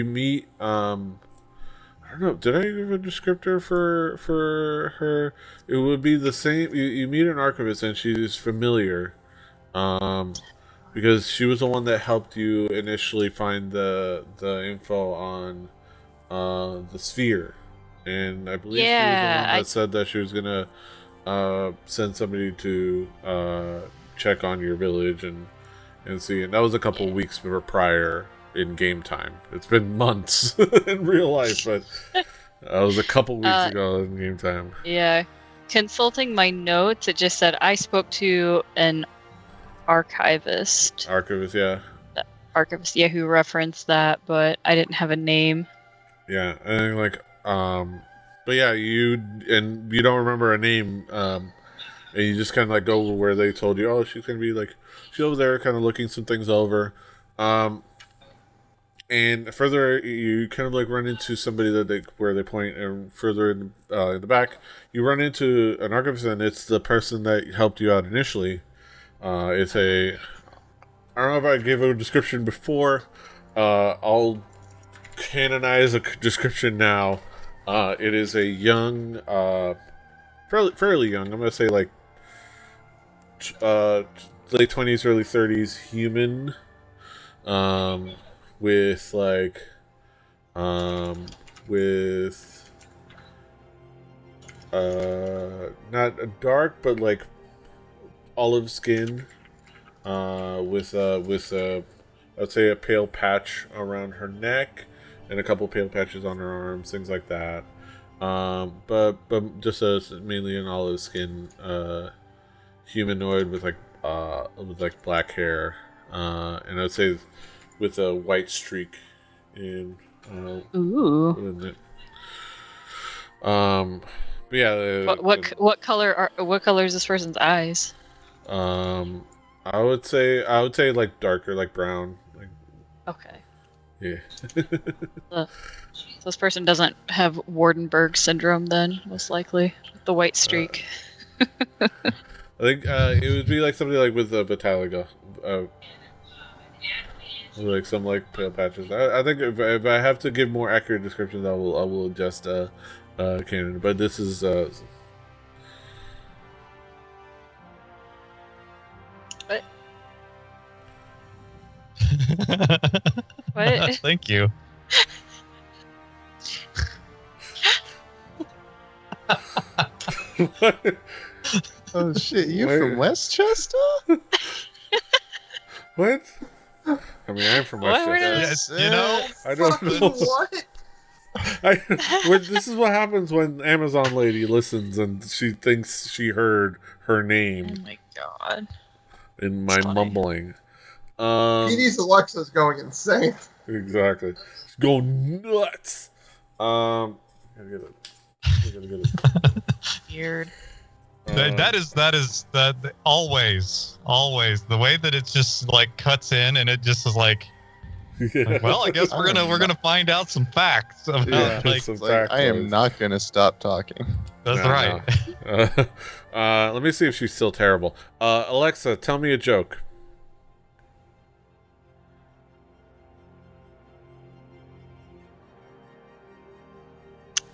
Speaker 1: meet I don't know. Did I give a descriptor for her? It would be the same. You meet an archivist, and she's familiar, because she was the one that helped you initially find the info on the sphere, and I believe she was the one that said that she was gonna send somebody to check on your village and see. And that was a couple weeks prior in game time. It's been months in real life, but that was a couple weeks ago in game time.
Speaker 4: Yeah. Consulting my notes, it just said I spoke to an archivist. Archivist, yeah, who referenced that, but I didn't have a name.
Speaker 1: Yeah, and but yeah, you don't remember a name, and you just kind of like go where they told you. Oh, she's gonna be like, she's over there, kind of looking some things over. And further, you kind of like run into somebody where they point, and further in the back, you run into an archivist, and it's the person that helped you out initially. It's I don't know if I gave a description before. I'll canonize a description now. It is a young, fairly young. I'm gonna say like late 20s, early 30s human. With not a dark but like olive skin, with I'd say a pale patch around her neck and a couple pale patches on her arms, things like that. But just mainly an olive skin humanoid with black hair, and I'd say with a white streak in it. But yeah.
Speaker 4: What color is this person's eyes?
Speaker 1: I would say like darker, like brown. Like,
Speaker 4: okay.
Speaker 1: Yeah.
Speaker 4: So this person doesn't have Wardenberg syndrome then, most likely. The white streak.
Speaker 1: I think it would be like somebody like with Vitaligo. Like some like pale patches. I think if I have to give more accurate descriptions, I will adjust canon. But this is
Speaker 4: what? What?
Speaker 2: Thank you.
Speaker 1: What?
Speaker 5: Oh shit! You from Westchester?
Speaker 1: What? I mean, I'm from Westchester.
Speaker 2: Yes, you know,
Speaker 1: I don't know.
Speaker 3: What?
Speaker 1: This is what happens when Amazon lady listens and she thinks she heard her name.
Speaker 4: Oh my god!
Speaker 1: In my mumbling.
Speaker 3: PD's Alexa's going insane.
Speaker 1: Exactly. She's going nuts. Gotta get it.
Speaker 4: Weird.
Speaker 2: That is always the way that it just like cuts in, and it just is like, well, I guess we're gonna find out some facts about
Speaker 5: I am not gonna stop talking.
Speaker 2: That's right.
Speaker 1: Let me see if she's still terrible. Alexa, tell me a joke.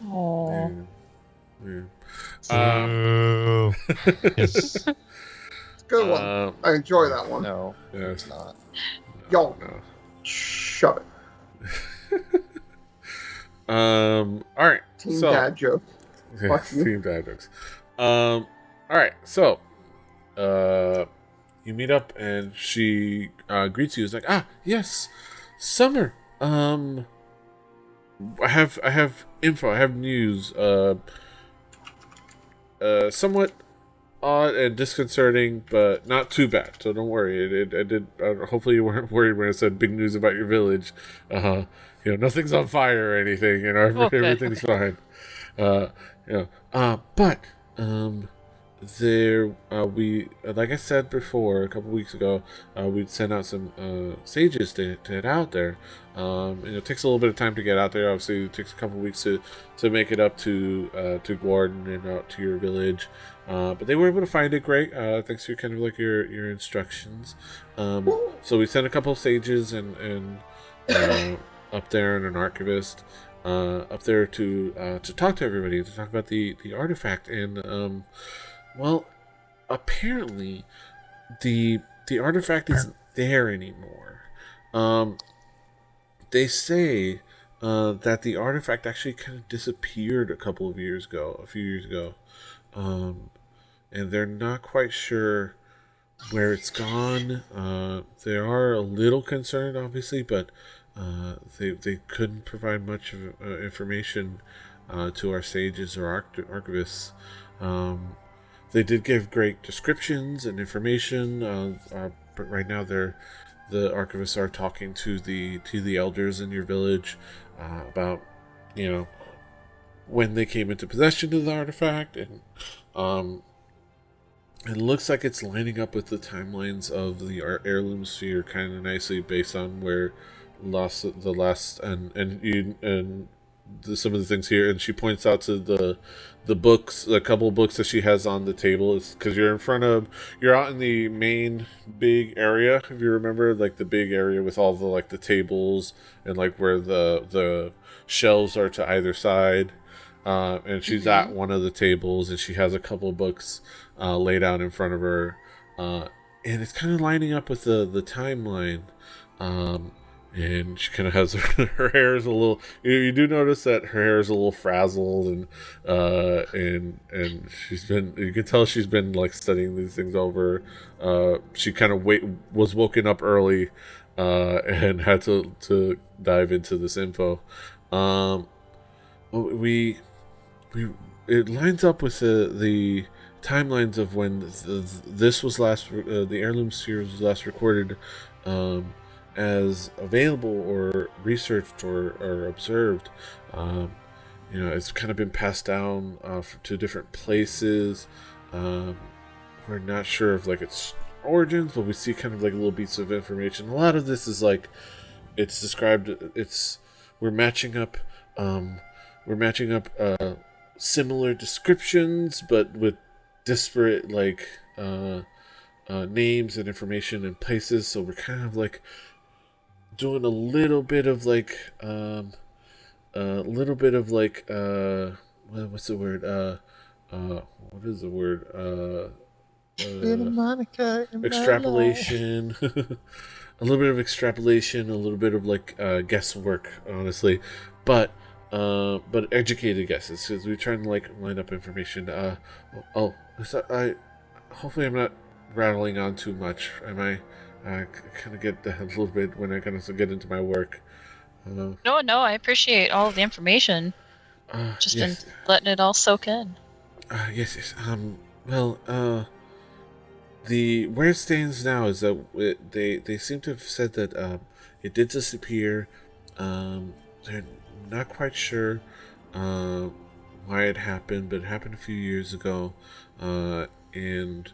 Speaker 4: Oh.
Speaker 1: Yeah.
Speaker 2: Yes.
Speaker 3: It's a good one. I enjoy that one.
Speaker 5: No,
Speaker 1: it's
Speaker 5: not.
Speaker 3: Yo,
Speaker 1: no.
Speaker 3: Shove it.
Speaker 1: All right.
Speaker 3: Team dad joke.
Speaker 1: Yeah, team dad jokes. All right. So, you meet up and she greets you. It's like, yes, Summer. I have info. I have news. Somewhat odd and disconcerting, but not too bad. So don't worry. Hopefully you weren't worried when I said big news about your village. Nothing's on fire or anything. Everything's fine. But we like I said before a couple weeks ago, we'd sent out some sages to head out there. And it takes a little bit of time to get out there. Obviously, it takes a couple weeks to make it up to Gordon and out to your village. But they were able to find it great, thanks to kind of like your instructions. So we sent a couple of sages and up there and an archivist up there to talk to everybody, to talk about the artifact. And well, apparently the artifact isn't there anymore. They say that the artifact actually kind of disappeared a few years ago. And they're not quite sure where it's gone. They are a little concerned, obviously, but they couldn't provide much of information to our sages or archivists. They did give great descriptions and information, but right now the archivists are talking to the elders in your village about, when they came into possession of the artifact, and it looks like it's lining up with the timelines of the heirloom sphere kind of nicely, based on where some of the things here. And she points out to the books, a couple of books that she has on the table. Is because you're out in the main big area, if you remember, like the big area with all the like the tables and like where the shelves are to either side. And she's at one of the tables, and she has a couple of books laid out in front of her, and it's kind of lining up with the timeline. And she kind of has her hair is a little. You do notice that her hair is a little frazzled, and she's been. You can tell she's been like studying these things over. She kind of was woken up early, and had to dive into this info. It lines up with the timelines of when this was last. The heirloom sphere was last recorded. As available or researched or observed. It's kind of been passed down to different places. We're not sure of like its origins, but we see kind of like little bits of information. A lot of this is like it's described. We're matching up similar descriptions, but with disparate like names and information and places. So we're kind of like doing a little bit of like what's the word? What is the word?
Speaker 5: Monica,
Speaker 1: extrapolation. A little bit of extrapolation, a little bit of like guesswork, honestly, but educated guesses, because we're trying to like line up information. Hopefully I'm not rattling on too much. Am I? I kind of get a little bit when I kind of get into my work.
Speaker 4: No, I appreciate all of the information. Just been letting it all soak in.
Speaker 1: Yes. Well, where it stands now is that they seem to have said that it did disappear. They're not quite sure why it happened, but it happened a few years ago, and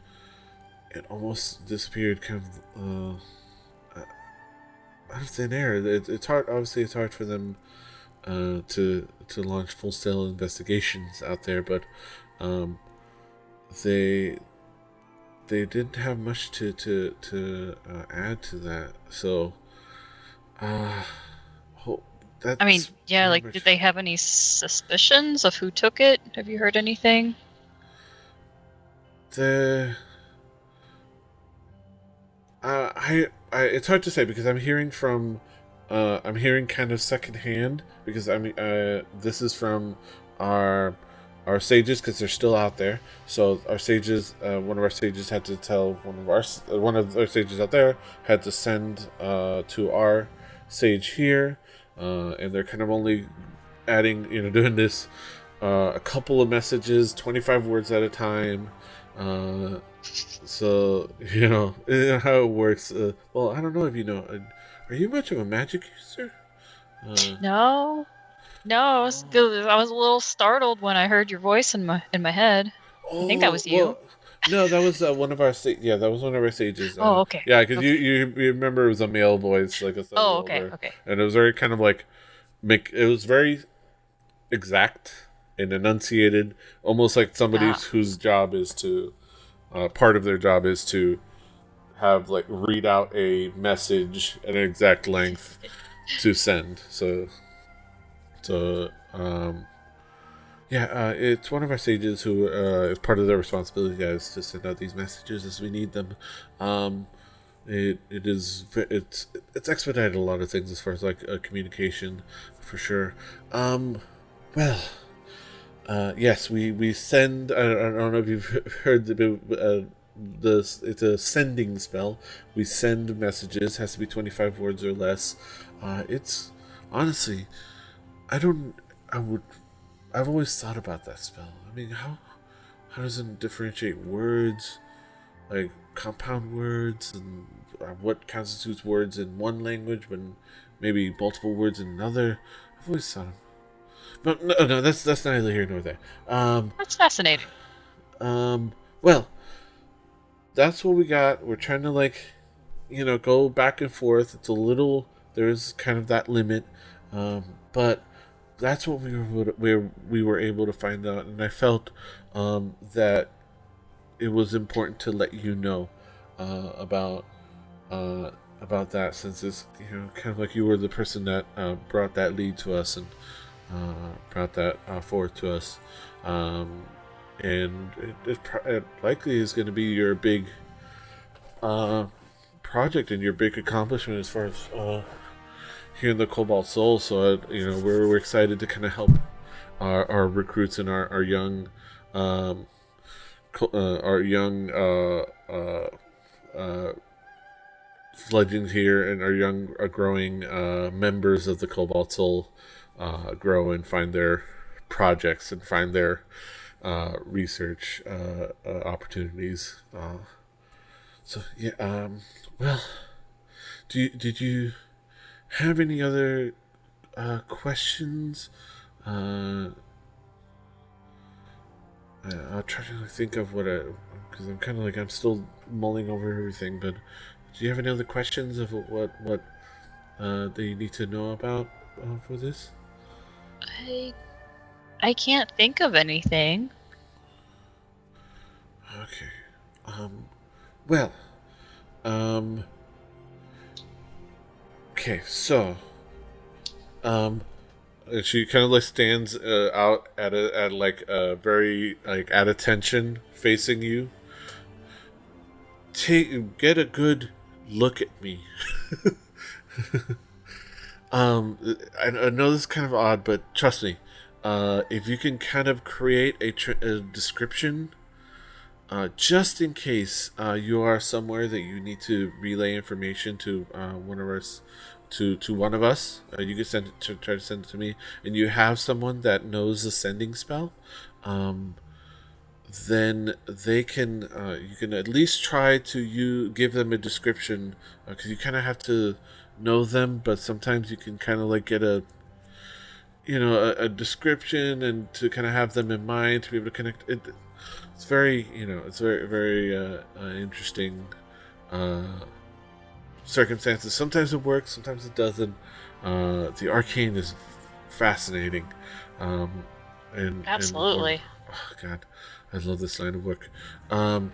Speaker 1: it almost disappeared kind of out of thin air. It's hard. Obviously, it's hard for them to launch full-scale investigations out there, but they didn't have much to add to that. So,
Speaker 4: did they have any suspicions of who took it? Have you heard anything?
Speaker 1: It's hard to say, because I'm hearing kind of secondhand, because this is from our sages, because they're still out there. So our sages, one of our sages had to tell one of our sages out there had to send to our sage here, and they're kind of only adding, doing this a couple of messages, 25 words at a time. So, how it works. Well, I don't know if you know. Are you much of a magic user?
Speaker 4: No, I was a little startled when I heard your voice in my head. I think that was you.
Speaker 1: No, that was one of our that was one of our sages.
Speaker 4: Oh, okay.
Speaker 1: Yeah, because
Speaker 4: okay.
Speaker 1: you remember it was a male voice, like a
Speaker 4: Oh, okay,
Speaker 1: older,
Speaker 4: okay.
Speaker 1: and it was very kind of like, it was very exact and enunciated, almost like somebody whose job is to, part of their job is to have like read out a message at an exact length to send. It's one of our sages who is part of their responsibility, guys, to send out these messages as we need them. It's expedited a lot of things as far as like communication, for sure. Yes, we send. I don't know if you've heard it's a sending spell. We send messages. Has to be 25 words or less. It's honestly, I've always thought about that spell. I mean, how does it differentiate words, like compound words, and what constitutes words in one language, but maybe multiple words in another? I've always thought. But no, that's neither here nor there.
Speaker 4: That's fascinating.
Speaker 1: Well, that's what we got. We're trying to go back and forth. It's a little, there's kind of that limit, but that's what we were able to find out, and I felt that it was important to let you know about that, since it's kind of like you were the person that brought that lead to us and brought that forward to us, and it likely is going to be your big project and your big accomplishment as far as here in the Cobalt Soul. So we're excited to kind of help our recruits and our young fledglings here, and our young growing members of the Cobalt Soul grow and find their projects and find their research opportunities. Well, did you have any other questions? I'll try to think of because I'm kind of like, I'm still mulling over everything, but do you have any other questions of what that you need to know about for this?
Speaker 4: I can't think of anything.
Speaker 1: Okay. Okay, so she kind of like stands out at a very like at attention, facing you. Get a good look at me. I know this is kind of odd, but trust me, if you can kind of create a description, just in case you are somewhere that you need to relay information to one of us, to one of us, you can try to send it to me, and you have someone that knows the sending spell, then they can you can at least try to give them a description, because you kind of have to know them, but sometimes you can kind of like get a description, and to kind of have them in mind to be able to connect it. It's very very interesting circumstances. Sometimes it works, sometimes it doesn't. The arcane is fascinating, and
Speaker 4: absolutely.
Speaker 1: Oh God, I love this line of work. But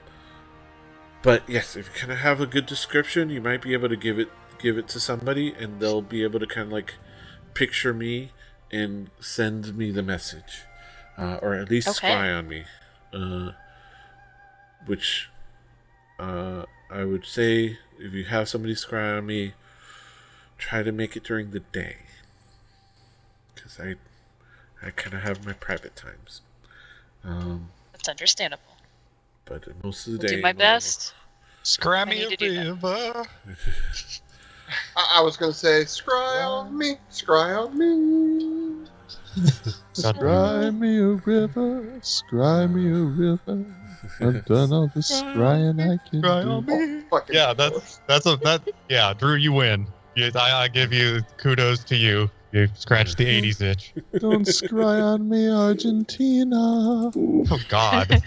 Speaker 1: yes, if you kind of have a good description, you might be able to give it to somebody, and they'll be able to kind of like picture me and send me the message, or at least spy on me. Which I would say, if you have somebody scry on me, try to make it during the day, because I kind of have my private times.
Speaker 4: That's understandable.
Speaker 1: But most of the day,
Speaker 4: do my best.
Speaker 2: Scry me a river.
Speaker 3: I was going to say, scry on me, scry on me.
Speaker 5: Scry me a river, scry me a river. I've done all the scrying I can do.
Speaker 3: Oh,
Speaker 2: Yeah, yeah, Drew, you win. I give you kudos to you. You scratched the 80s itch.
Speaker 5: Don't scry on me, Argentina.
Speaker 2: Oh, God.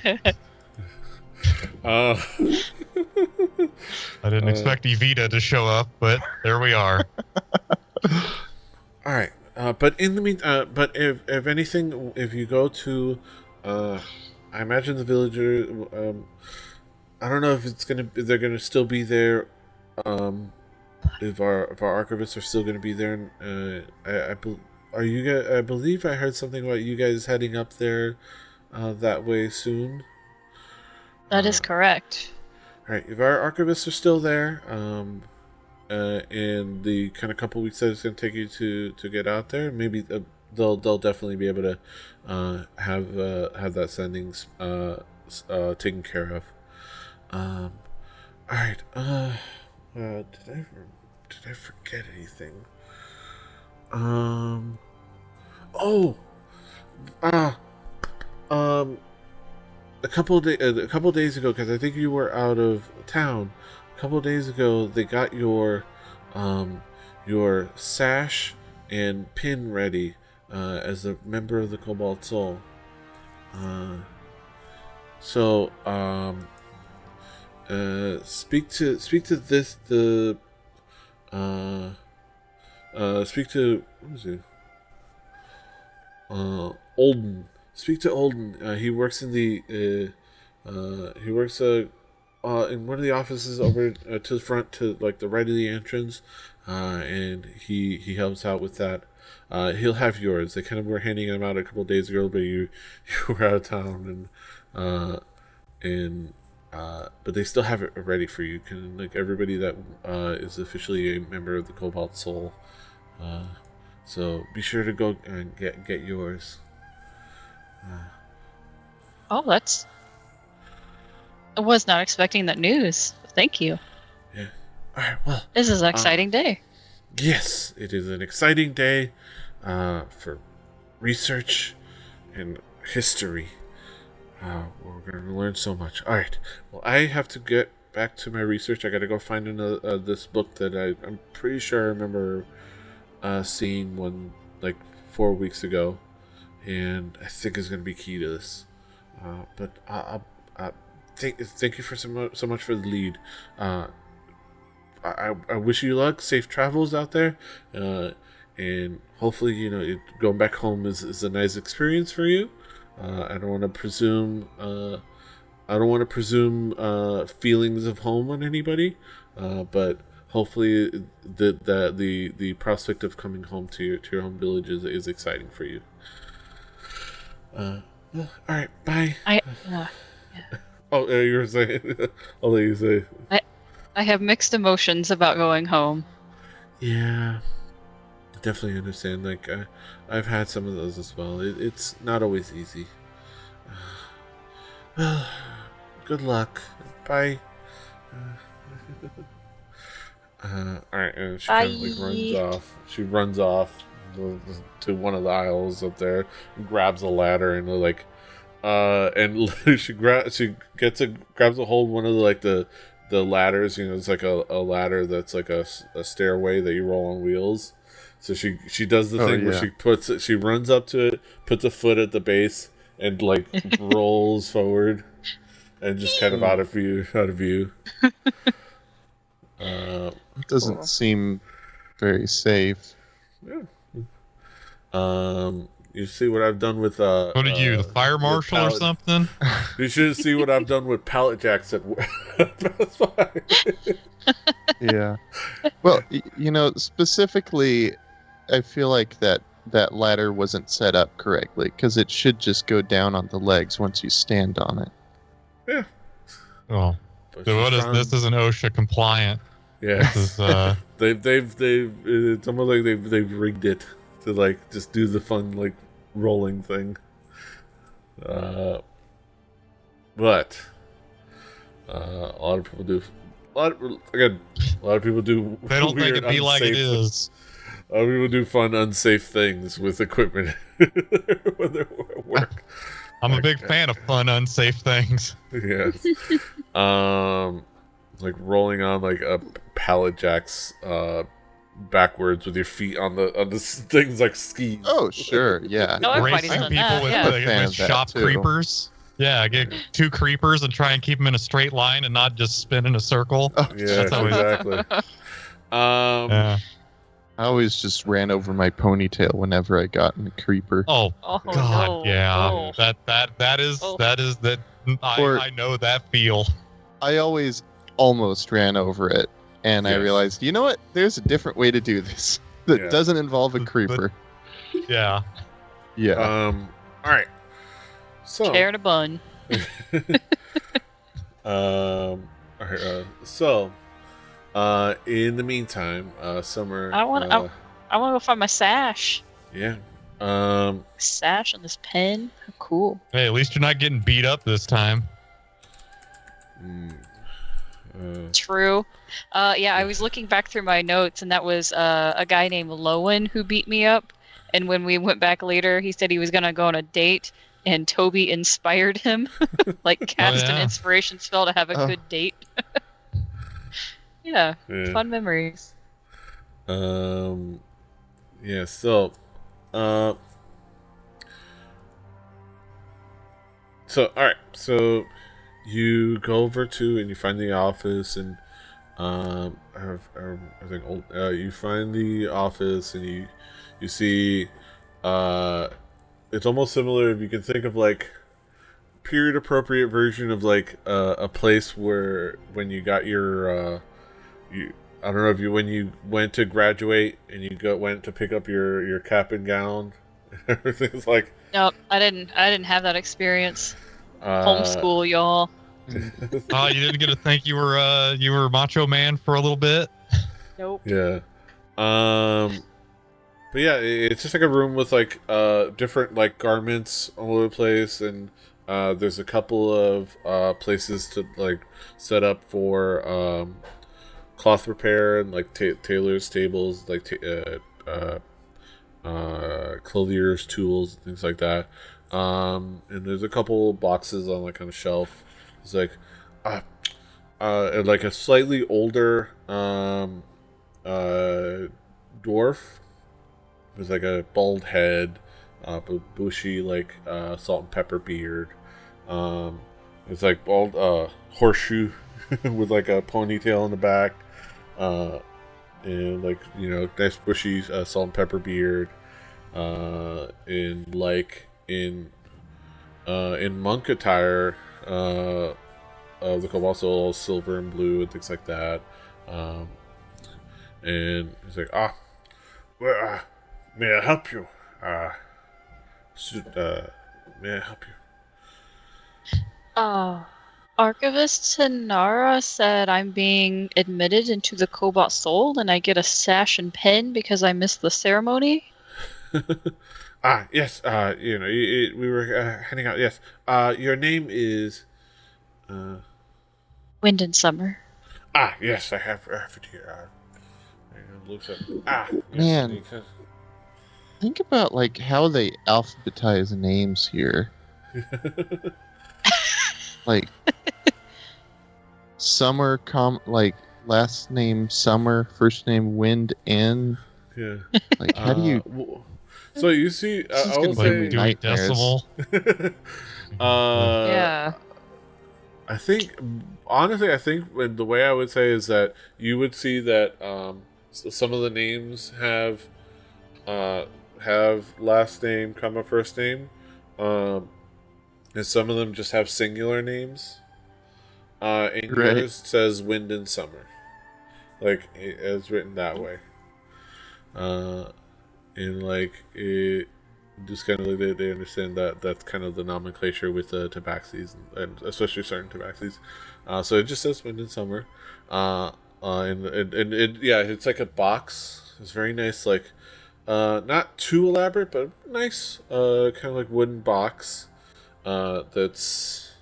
Speaker 2: I didn't expect Evita to show up, but there we are.
Speaker 1: All right. But in the meantime, but if anything, if you go to, I imagine the villager. I don't know if they're gonna still be there. If our archivists are still gonna be there. Are you guys? I believe I heard something about you guys heading up there, that way soon.
Speaker 4: That is correct.
Speaker 1: All right. If our archivists are still there, in the kind of couple weeks that it's going to take you to get out there, maybe they'll definitely be able to have that sendings taken care of. All right. Did I forget anything? A couple days ago, because I think you were out of town. A couple days ago, they got your sash and pin ready as a member of the Cobalt Soul. Speak to what is it? Olden. Speak to Olden. He works in the in one of the offices over to the front, to like the right of the entrance, and he helps out with that. He'll have yours. They kind of were handing them out a couple of days ago, but you were out of town, but they still have it ready for you. Like everybody that is officially a member of the Cobalt Soul. So be sure to go and get yours.
Speaker 4: I was not expecting that news. Thank you.
Speaker 1: Yeah. All right. Well,
Speaker 4: this is an exciting day.
Speaker 1: Yes, it is an exciting day for research and history. We're going to learn so much. All right. Well, I have to get back to my research. I got to go find this book that I'm pretty sure I remember seeing one like 4 weeks ago, and I think is going to be key to this. But thank you for so much for the lead. I wish you luck, safe travels out there, and hopefully going back home is a nice experience for you. I don't want to presume feelings of home on anybody, but hopefully the prospect of coming home to your home village is exciting for you. All right, bye.
Speaker 4: Yeah.
Speaker 1: Oh, you were saying? I'll let you say.
Speaker 4: I have mixed emotions about going home.
Speaker 1: Yeah, I definitely understand. Like, I've had some of those as well. It's not always easy. Well, good luck. Bye. All right, and she kind of like runs off. She runs off to one of the aisles up there, and grabs a ladder, and and she grabs a hold of one of the ladders. It's like a ladder that's like a stairway that you roll on wheels. So she does the thing where she runs up to it, puts a foot at the base, and like rolls forward, and just kind of out of view.
Speaker 5: It doesn't seem very safe.
Speaker 1: Yeah. You see what I've done with
Speaker 2: what are you, the fire marshal or something?
Speaker 1: You should see what I've done with pallet jacks at Best Buy.
Speaker 5: Yeah. Well, specifically, I feel like that ladder wasn't set up correctly, because it should just go down on the legs once you stand on it.
Speaker 1: Yeah.
Speaker 2: Oh. So this isn't OSHA compliant.
Speaker 1: Yeah.
Speaker 2: This is,
Speaker 1: they've it's almost like they've rigged it to like just do the fun like rolling thing. But a lot of people do. A lot of people do.
Speaker 2: They don't think it be like it is.
Speaker 1: A lot of people do fun, unsafe things with equipment when they're at work.
Speaker 2: I'm a big fan of fun, unsafe things.
Speaker 1: Yes. Like rolling on like a pallet jacks backwards with your feet on the things like skis.
Speaker 5: Oh, sure, yeah.
Speaker 4: No, everybody's
Speaker 2: Racing
Speaker 4: done
Speaker 2: people
Speaker 4: that,
Speaker 2: with
Speaker 4: yeah.
Speaker 2: shop creepers. Yeah, get 2 creepers and try and keep them in a straight line and not just spin in a circle.
Speaker 5: Oh,
Speaker 1: Yeah, exactly.
Speaker 2: Yeah.
Speaker 5: I always just ran over my ponytail whenever I got in a creeper.
Speaker 2: Oh,
Speaker 4: Oh
Speaker 2: God,
Speaker 4: no.
Speaker 2: yeah.
Speaker 4: Oh.
Speaker 2: That is
Speaker 4: Oh.
Speaker 2: that.
Speaker 5: Or-
Speaker 2: I know that feel.
Speaker 5: I always almost ran over it, and I
Speaker 1: Yes.
Speaker 5: realized, you know what? There's a different way to do this that
Speaker 1: Yeah.
Speaker 5: doesn't involve a creeper.
Speaker 2: Yeah.
Speaker 5: Yeah.
Speaker 1: All right. So.
Speaker 4: Chair and a bun.
Speaker 1: All right. In the meantime, Summer.
Speaker 4: I want to go find my sash.
Speaker 1: Yeah.
Speaker 4: Sash and this pen. How cool.
Speaker 2: Hey, at least you're not getting beat up this time.
Speaker 4: True. Yeah, I was looking back through my notes, and that was a guy named Lowen who beat me up. And when we went back later, he said he was gonna go on a date, and Toby inspired him, like cast an inspiration spell to have a good date. Yeah, fun memories.
Speaker 1: Yeah. So, all right. So you go over to and you find the office, and I think you find the office, and you see it's almost similar. If you can think of like period appropriate version of like a place where when you got your I don't know if when you went to graduate and you went to pick up your cap and gown. Everything's like.
Speaker 4: Nope, I didn't have that experience. Homeschool, y'all.
Speaker 2: Oh, you didn't get to think you were Macho Man for a little bit?
Speaker 4: Nope.
Speaker 1: Yeah. But yeah, it's just like a room with like different like garments all over the place, and there's a couple of places to like set up for cloth repair and like tailor's tables, like clothier's tools, things like that. And there's a couple boxes on like on a shelf. It's like and like a slightly older dwarf with like a bald head, bushy like salt and pepper beard. It's like bald horseshoe with like a ponytail in the back, and like nice bushy salt and pepper beard. In monk attire, the Cobalt Soul, silver and blue and things like that. And he's like, well, may I help you? May I help you?
Speaker 4: Archivist Tanara said I'm being admitted into the Cobalt Soul, and I get a sash and pen because I missed the ceremony.
Speaker 1: Yes. We were heading out. Yes. Your name is.
Speaker 4: Wind and Summer.
Speaker 1: Yes, I have it here. Looks up. Yes,
Speaker 5: Man. Think about like how they alphabetize names here. Like Summer, like last name Summer, first name Wind, and
Speaker 1: yeah.
Speaker 5: Like how do you?
Speaker 1: So you see, I would say
Speaker 2: do a decimal.
Speaker 4: Yeah.
Speaker 1: I think when the way I would say is that you would see that some of the names have last name, comma, first name, and some of them just have singular names. And yours says Wind and Summer, like it's written that way. And like it just kind of like they understand that that's kind of the nomenclature with the tabaxis and especially certain tabaxis. So it just says Wind and Summer. And it's like a box. It's very nice, like not too elaborate, but nice, kind of like wooden box. That's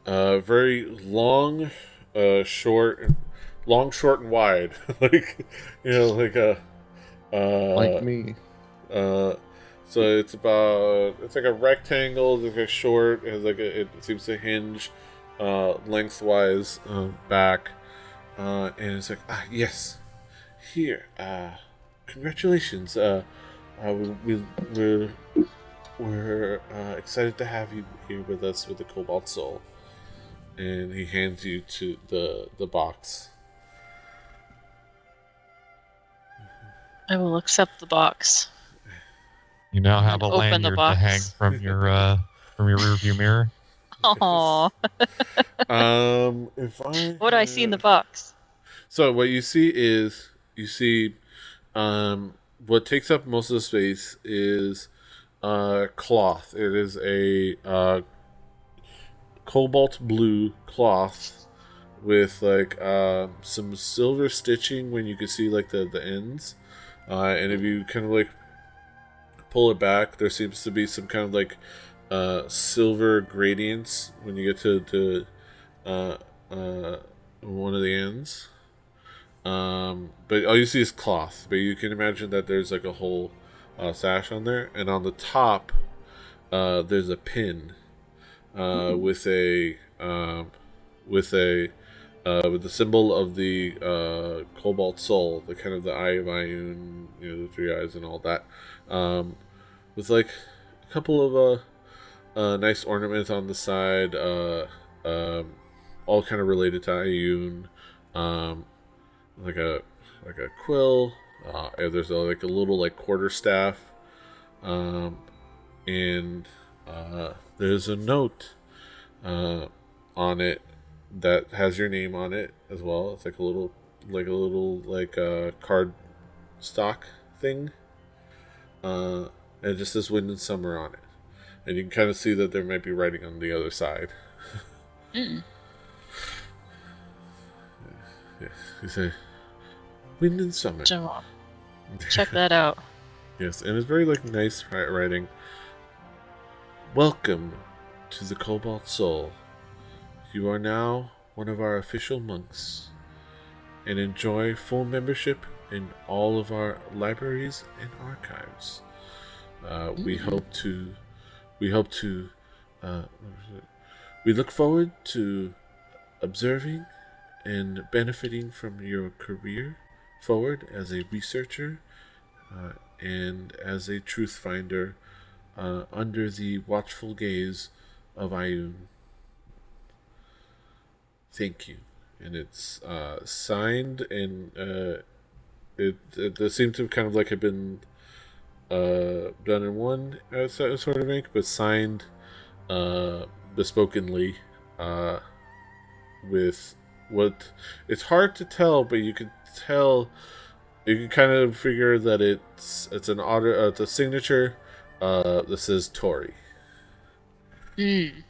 Speaker 1: very long, short, and wide. Like like a.
Speaker 5: Like me.
Speaker 1: So it's like a rectangle, like a short, it seems to hinge lengthwise back, and it's like yes, here, congratulations, we're we're excited to have you here with us with the Cobalt Soul. And he hands you to the box.
Speaker 4: I will accept the box.
Speaker 2: You now have a
Speaker 4: Open the
Speaker 2: lanyard to
Speaker 4: box.
Speaker 2: hang from your rearview mirror.
Speaker 4: Aww. What do I see in the box?
Speaker 1: So what you see is what takes up most of the space is cloth. It is a cobalt blue cloth with like some silver stitching when you can see like the ends, and if you kind of like pull it back, there seems to be some kind of like silver gradients when you get to one of the ends. But all you see is cloth. But you can imagine that there's like a whole sash on there, and on the top there's a pin with the symbol of the Cobalt Soul, the kind of the Eye of Ioun, the three eyes and all that, with like a couple of nice ornaments on the side, all kind of related to Ioun, like a quill. And there's like a little like quarterstaff, and there's a note on it that has your name on it as well. It's like a little card stock thing, and it just says "Wind and Summer" on it, and you can kind of see that there might be writing on the other side. Yes, you say "Wind and Summer."
Speaker 4: Check that out.
Speaker 1: Yes, and it's very like nice writing. Welcome to the Cobalt Soul. You are now one of our official monks, and enjoy full membership in all of our libraries and archives. We look forward to observing and benefiting from your career forward as a researcher and as a truth finder under the watchful gaze of Ioun. Thank you. And it's signed, and it seemed to kind of like have been done in one sort of ink, but signed bespokenly with what it's hard to tell, but you can tell, you can kind of figure that it's an order, it's a signature that says Tori. And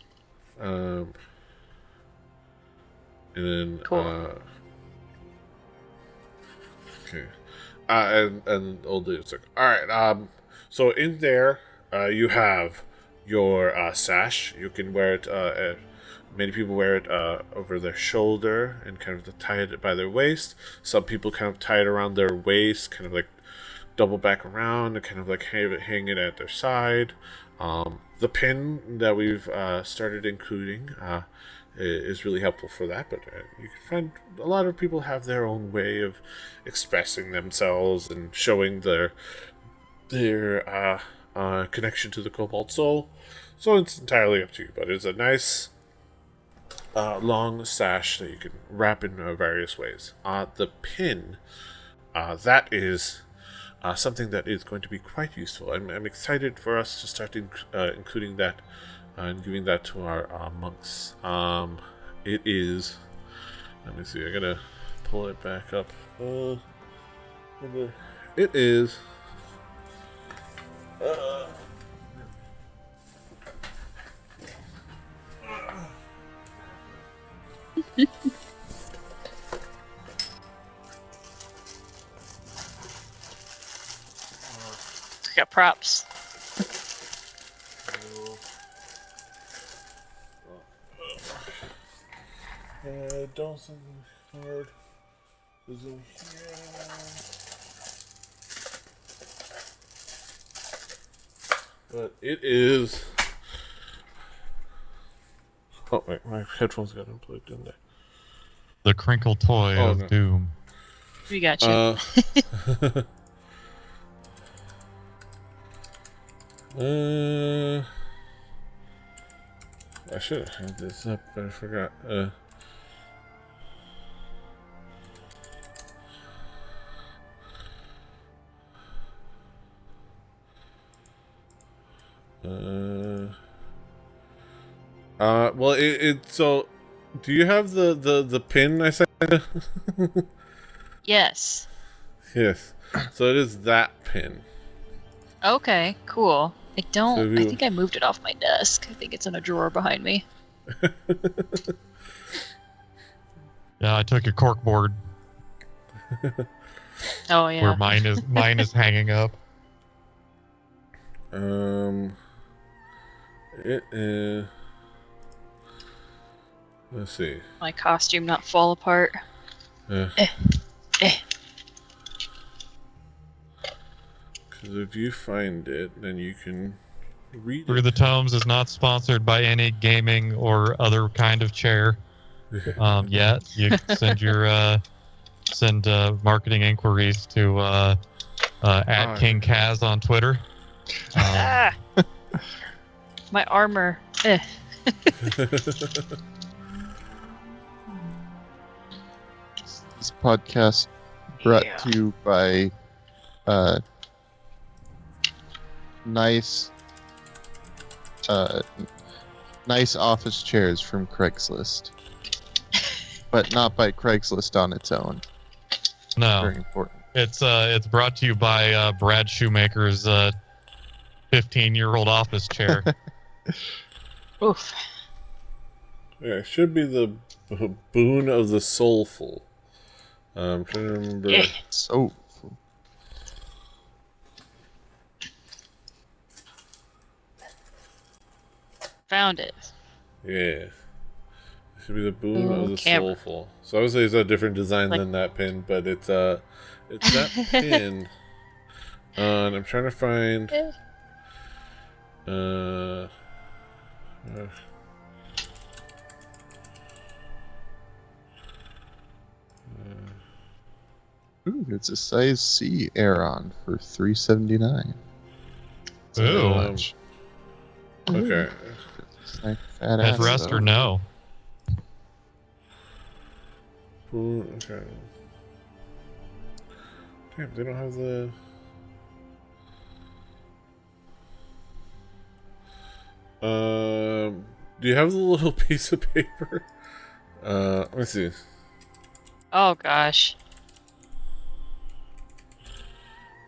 Speaker 1: then
Speaker 4: cool.
Speaker 1: Okay, and old dude's like, all right. So in there, you have your sash. You can wear it. Many people wear it over their shoulder and kind of tie it by their waist. Some people kind of tie it around their waist, kind of like double back around and kind of like hang it at their side. The pin that we've started including is really helpful for that, but you can find a lot of people have their own way of expressing themselves and showing their connection to the Cobalt Soul. So it's entirely up to you, but it's a nice long sash that you can wrap in various ways. The pin, that is something that is going to be quite useful. I'm excited for us to start including that and giving that to our monks. It is, let me see, I gotta pull it back up. It is
Speaker 4: got props.
Speaker 1: Dawson card is in here. But it is. Oh wait, my headphones got unplugged in there.
Speaker 2: The crinkle toy of
Speaker 1: no.
Speaker 2: doom.
Speaker 4: We got you.
Speaker 1: I should have had this up, but I forgot. Well, so. Do you have the pin I sent you?
Speaker 4: Yes.
Speaker 1: Yes. So it is that pin.
Speaker 4: Okay, cool. I don't.
Speaker 1: So
Speaker 4: I think I moved it off my desk. I think it's in a drawer behind me.
Speaker 2: Yeah, I took your cork board.
Speaker 4: Oh yeah.
Speaker 2: Where mine is hanging up.
Speaker 1: It is. Let's see.
Speaker 4: My costume not fall apart.
Speaker 1: Because if you find it, then you can read
Speaker 2: Through
Speaker 1: it.
Speaker 2: the Tomes is not sponsored by any gaming or other kind of chair. Yet you can send your marketing inquiries to at King Kaz on Twitter.
Speaker 4: My armor.
Speaker 5: This podcast brought to you by nice office chairs from Craigslist, but not by Craigslist on its own.
Speaker 2: No,
Speaker 5: very important.
Speaker 2: It's brought to you by Brad Shoemaker's 15-year-old office chair.
Speaker 4: Oof.
Speaker 1: Yeah, it should be the boon of the soulful. I'm trying to remember.
Speaker 5: Soulful.
Speaker 1: Found it. Yeah. It should be the boon of the soulful. So obviously it's a different design than that pin, but it's that pin. And I'm trying to find.
Speaker 5: Ooh, it's a size C Aeron for $379.
Speaker 2: Ooh.
Speaker 1: Okay.
Speaker 5: Like fat
Speaker 2: At rest or no?
Speaker 1: Ooh, okay. Damn, they don't have the. Do you have the little piece of paper? Let me see.
Speaker 4: Oh gosh.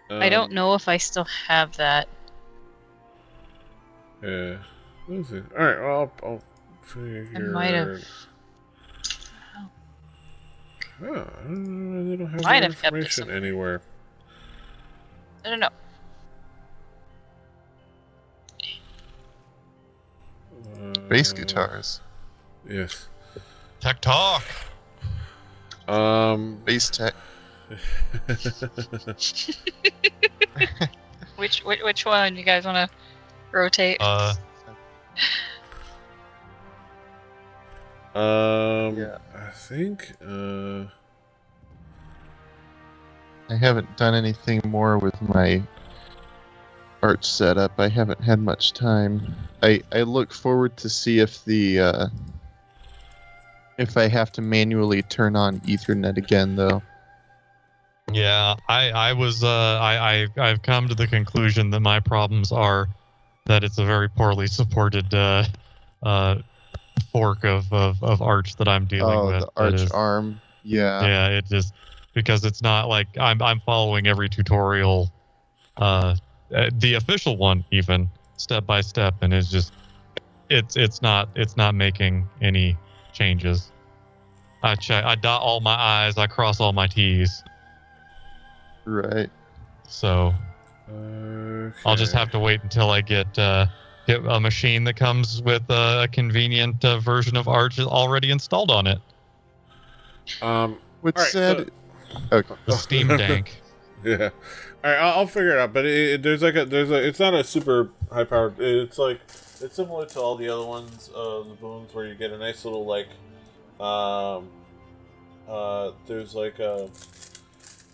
Speaker 4: I don't know if I still have that.
Speaker 1: Yeah. Let me see. Alright, well, I'll figure.
Speaker 4: I might have.
Speaker 1: Oh, they don't have
Speaker 4: Might
Speaker 1: that
Speaker 4: have kept it
Speaker 1: information anywhere.
Speaker 4: I don't know.
Speaker 5: Bass guitars.
Speaker 1: Yes.
Speaker 2: Tech talk.
Speaker 5: Bass tech.
Speaker 4: Which one you guys want to rotate?
Speaker 5: Yeah.
Speaker 1: I think
Speaker 5: I haven't done anything more with my arch setup. I haven't had much time. I look forward to see if the if I have to manually turn on Ethernet again, though.
Speaker 2: Yeah, I've come to the conclusion that my problems are that it's a very poorly supported fork of Arch that I'm dealing with.
Speaker 5: The Arch ARM. Yeah.
Speaker 2: Yeah, it just because it's not like I'm following every tutorial, the official one even step by step, and it's just it's not making any changes. I dot all my I's, I cross all my T's.
Speaker 5: Right.
Speaker 2: So I'll just have to wait until I get a machine that comes with a convenient version of Arch already installed on it.
Speaker 5: What's
Speaker 1: that?
Speaker 5: Okay.
Speaker 2: The Steam Dank.
Speaker 1: Yeah. All right, I'll figure it out. But there's it's not a super high powered. It's similar to all the other ones, the boons, where you get a nice little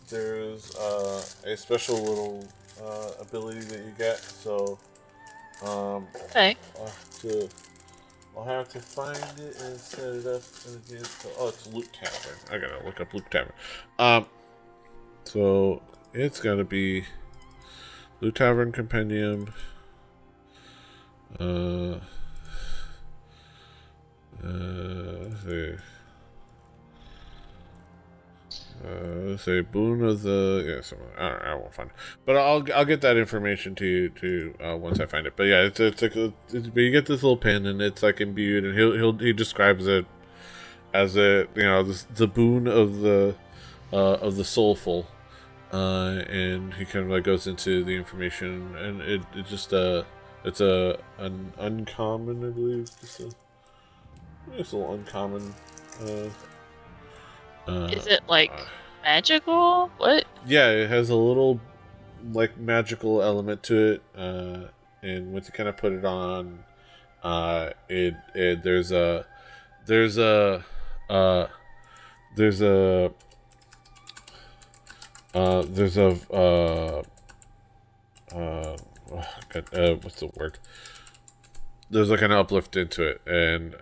Speaker 1: there's a special little ability that you get. So
Speaker 4: okay.
Speaker 1: To I'll have to find it and set it up. Oh, it's Loot Tavern. I gotta look up Loot Tavern. So it's gotta be Loot Tavern Compendium. Let's see. Let's say boon of the I won't find it, but I'll get that information to you once I find it. But yeah, it's like but you get this little pin and it's like imbued, and he describes it as the boon of the soulful, and he kind of like goes into the information, and it just it's an uncommon, I believe, it's a little uncommon.
Speaker 4: Is it like magical? What?
Speaker 1: Yeah, it has a little like magical element to it, and once you kind of put it on, there's a what's the word? There's like an uplift into it, and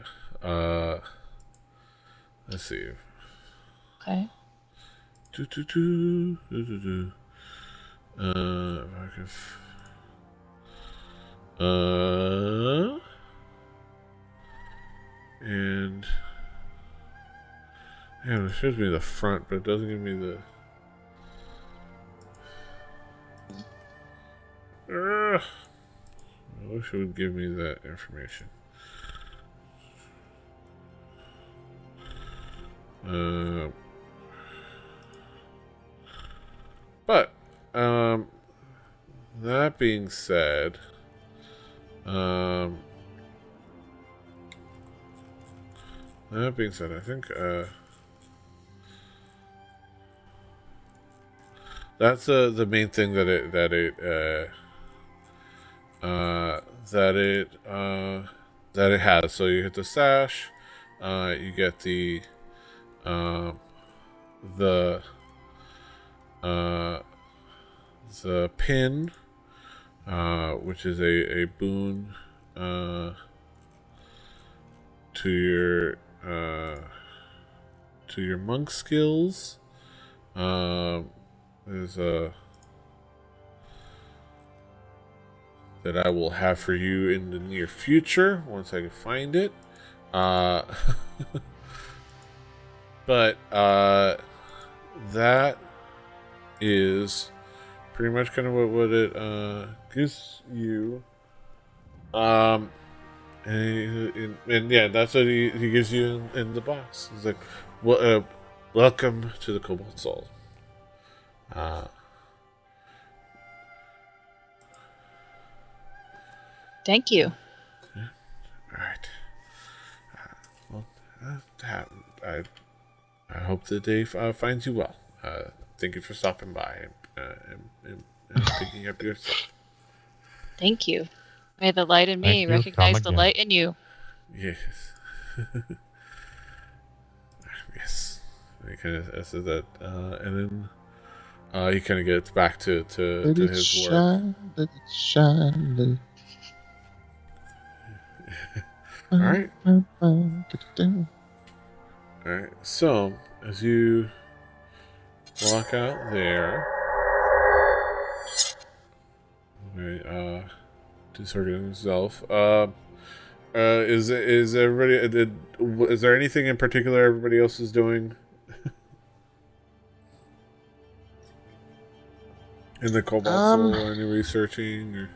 Speaker 1: let's see.
Speaker 4: Okay.
Speaker 1: And yeah, it shows me the front, but it doesn't give me the. I wish it would give me that information. But that being said, I think that's the main thing that it has. So you hit the sash, you get the pin, which is a boon to your monk skills. There's that I will have for you in the near future once I can find it. But that is pretty much kind of what it gives you. And yeah, that's what he gives you in the box. He's like, welcome to the Cobalt Soul.
Speaker 4: Thank you.
Speaker 1: Yeah. All right. I hope the day finds you well. Thank you for stopping by and picking up your stuff.
Speaker 4: Thank you. May the light in me recognize the light in you.
Speaker 1: Yes. Yes. He kind of says that, and then he kind of gets back to his work.
Speaker 5: Let it shine, let it...
Speaker 1: All right. Alright, so as you walk out there, disorganizing himself. Is everybody? Is there anything in particular everybody else is doing in the Cobalt Soul, or any researching? Or?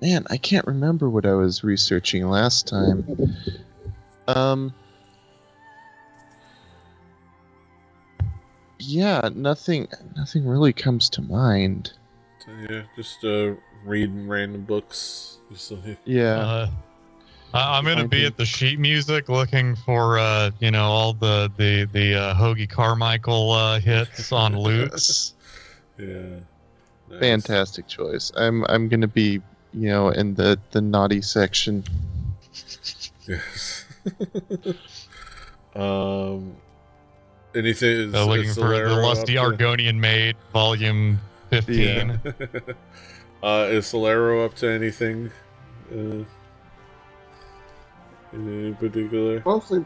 Speaker 5: Man, I can't remember what I was researching last time. Yeah, nothing really comes to mind.
Speaker 1: So, yeah, just reading random books.
Speaker 5: Yeah.
Speaker 2: I'm gonna be at the sheet music looking for all the Hoagie Carmichael hits on loots.
Speaker 1: Yeah.
Speaker 5: Nice. Fantastic choice. I'm gonna be in the naughty section.
Speaker 1: Yes. Anything?
Speaker 2: Looking for the Lusty Argonian Maid, Volume 15.
Speaker 1: Yeah. Is Solero up to anything? In particular?
Speaker 3: Mostly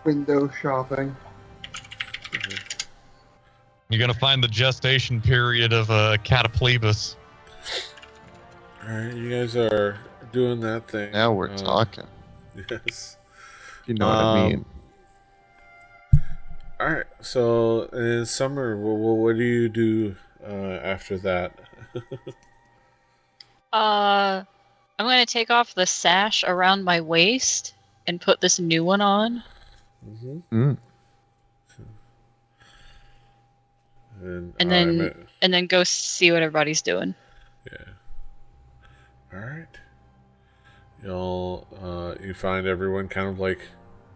Speaker 3: window shopping.
Speaker 2: You're gonna find the gestation period of a Cataplebus.
Speaker 1: Alright, you guys are doing that thing.
Speaker 5: Now we're talking.
Speaker 1: Yes.
Speaker 5: You know what I mean.
Speaker 1: Alright, so in summer, what do you do after that?
Speaker 4: I'm gonna take off the sash around my waist and put this new one on.
Speaker 1: Mm-hmm.
Speaker 4: And then go see what everybody's doing.
Speaker 1: Yeah. Alright. You find everyone kind of like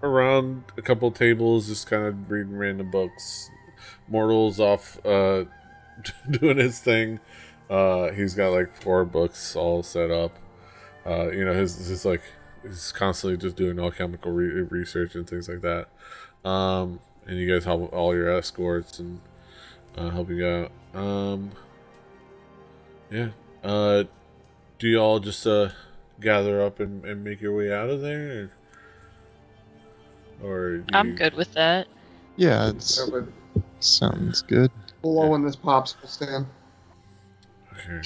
Speaker 1: around a couple tables, just kind of reading random books. Mortal's off doing his thing. He's got like 4 books all set up. He's constantly just doing alchemical research and things like that. And you guys help all your escorts and helping out. Yeah. Do you all just gather up and make your way out of there? Or
Speaker 4: I'm good with that.
Speaker 5: Yeah, sounds good.
Speaker 3: Below in this popsicle stand.
Speaker 1: Okay.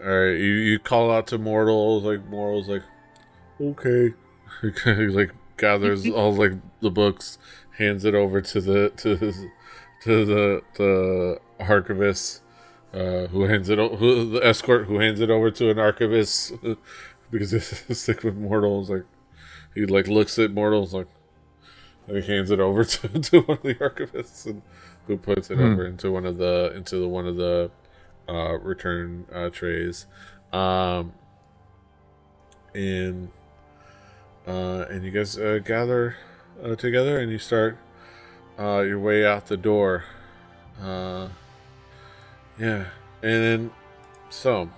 Speaker 1: Alright, you call out to Mortal's like, okay. He kind of like gathers all like the books, hands it over to the archivist, the escort who hands it over to an archivist because it's sick with Mortal's like he like looks at Mortal's like and he hands it over to one of the archivists and who puts it over into one of the return trays, and you guys gather together and you start your way out the door. Yeah, and then so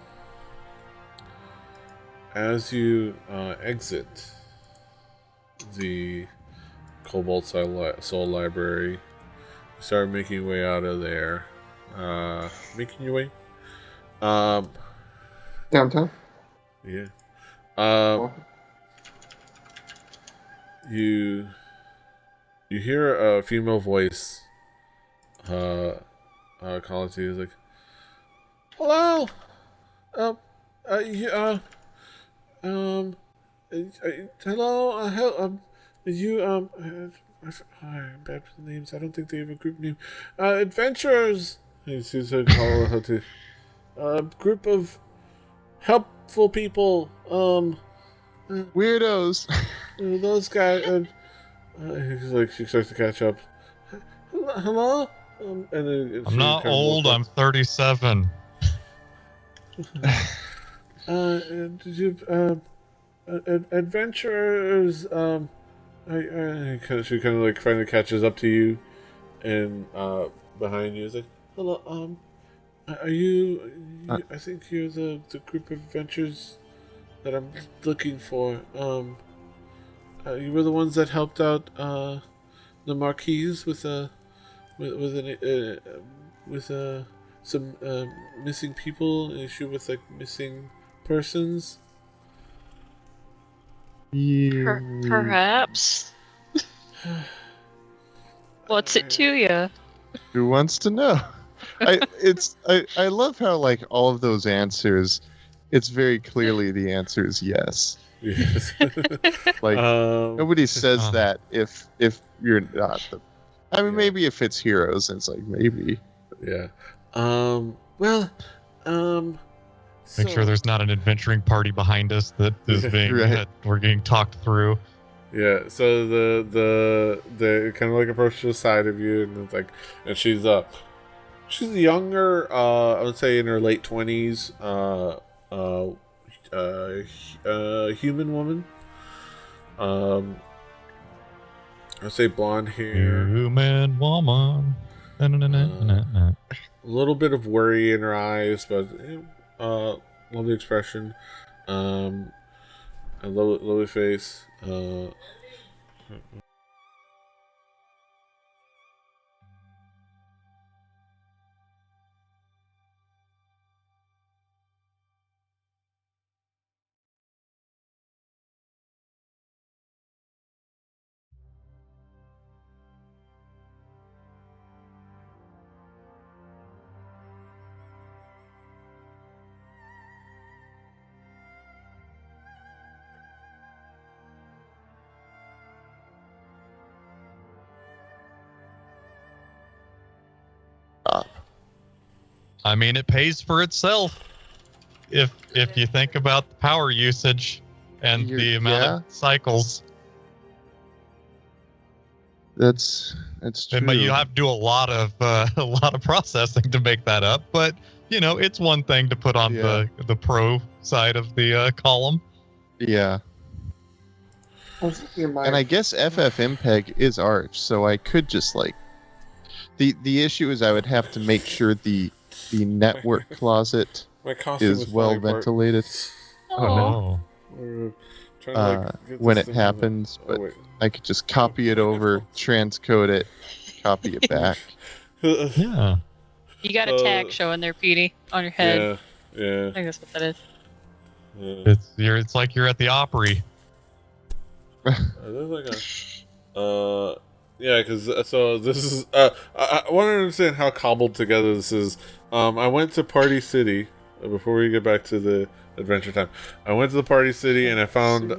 Speaker 1: as you exit the Cobalt Soul Library, you start making your way out of there. Making your way.
Speaker 3: Downtown?
Speaker 1: Yeah. You hear a female voice calling to you. It's like, hello. Hello. I'm bad with names. I don't think they have a group name. Adventurers. He sees her call her to a group of helpful people.
Speaker 5: Weirdos.
Speaker 1: Those guys. She starts to catch up. Hello. And then
Speaker 2: I'm not old. I'm 37.
Speaker 1: Did you adventurers? She kind of like finally catches up to you, and behind you is like, hello. Are you? I think you're the group of adventurers that I'm looking for. You were the ones that helped out the Marquise with some missing people, an issue with like missing persons.
Speaker 5: Yeah.
Speaker 4: Perhaps. What's it to you?
Speaker 5: Who wants to know? I love how like all of those answers, it's very clearly the answer is yes.
Speaker 1: Yes.
Speaker 5: Like nobody says that if you're not the. I mean, maybe if it's heroes, it's like maybe.
Speaker 1: Yeah.
Speaker 2: Make sure there's not an adventuring party behind us that is being that we're getting talked through.
Speaker 1: Yeah. So the kind of like approach to the side of you, and it's like, and she's younger. I would say in her late 20s. Human woman. I'd say blonde hair.
Speaker 2: Human woman.
Speaker 1: A little bit of worry in her eyes, but lovely expression. A lovely face.
Speaker 2: I mean, it pays for itself if you think about the power usage and the amount of cycles.
Speaker 5: That's true.
Speaker 2: But you have to do a lot of processing to make that up. But it's one thing to put on the pro side of the column.
Speaker 5: Yeah. And I guess FFmpeg is Arch, so I could just the issue is I would have to make sure the network closet is well ventilated.
Speaker 2: Oh
Speaker 5: no. When it happens, but I could just copy it over, transcode it, copy it back.
Speaker 2: Yeah.
Speaker 4: You got a tag showing there, Petey, on your head.
Speaker 1: Yeah.
Speaker 4: I think that's what that is.
Speaker 1: Yeah.
Speaker 2: It's like you're at the Opry.
Speaker 1: There's because so this is I want to understand how cobbled together this is. I went to Party City before we get back to the Adventure Time. I went to the Party City and I found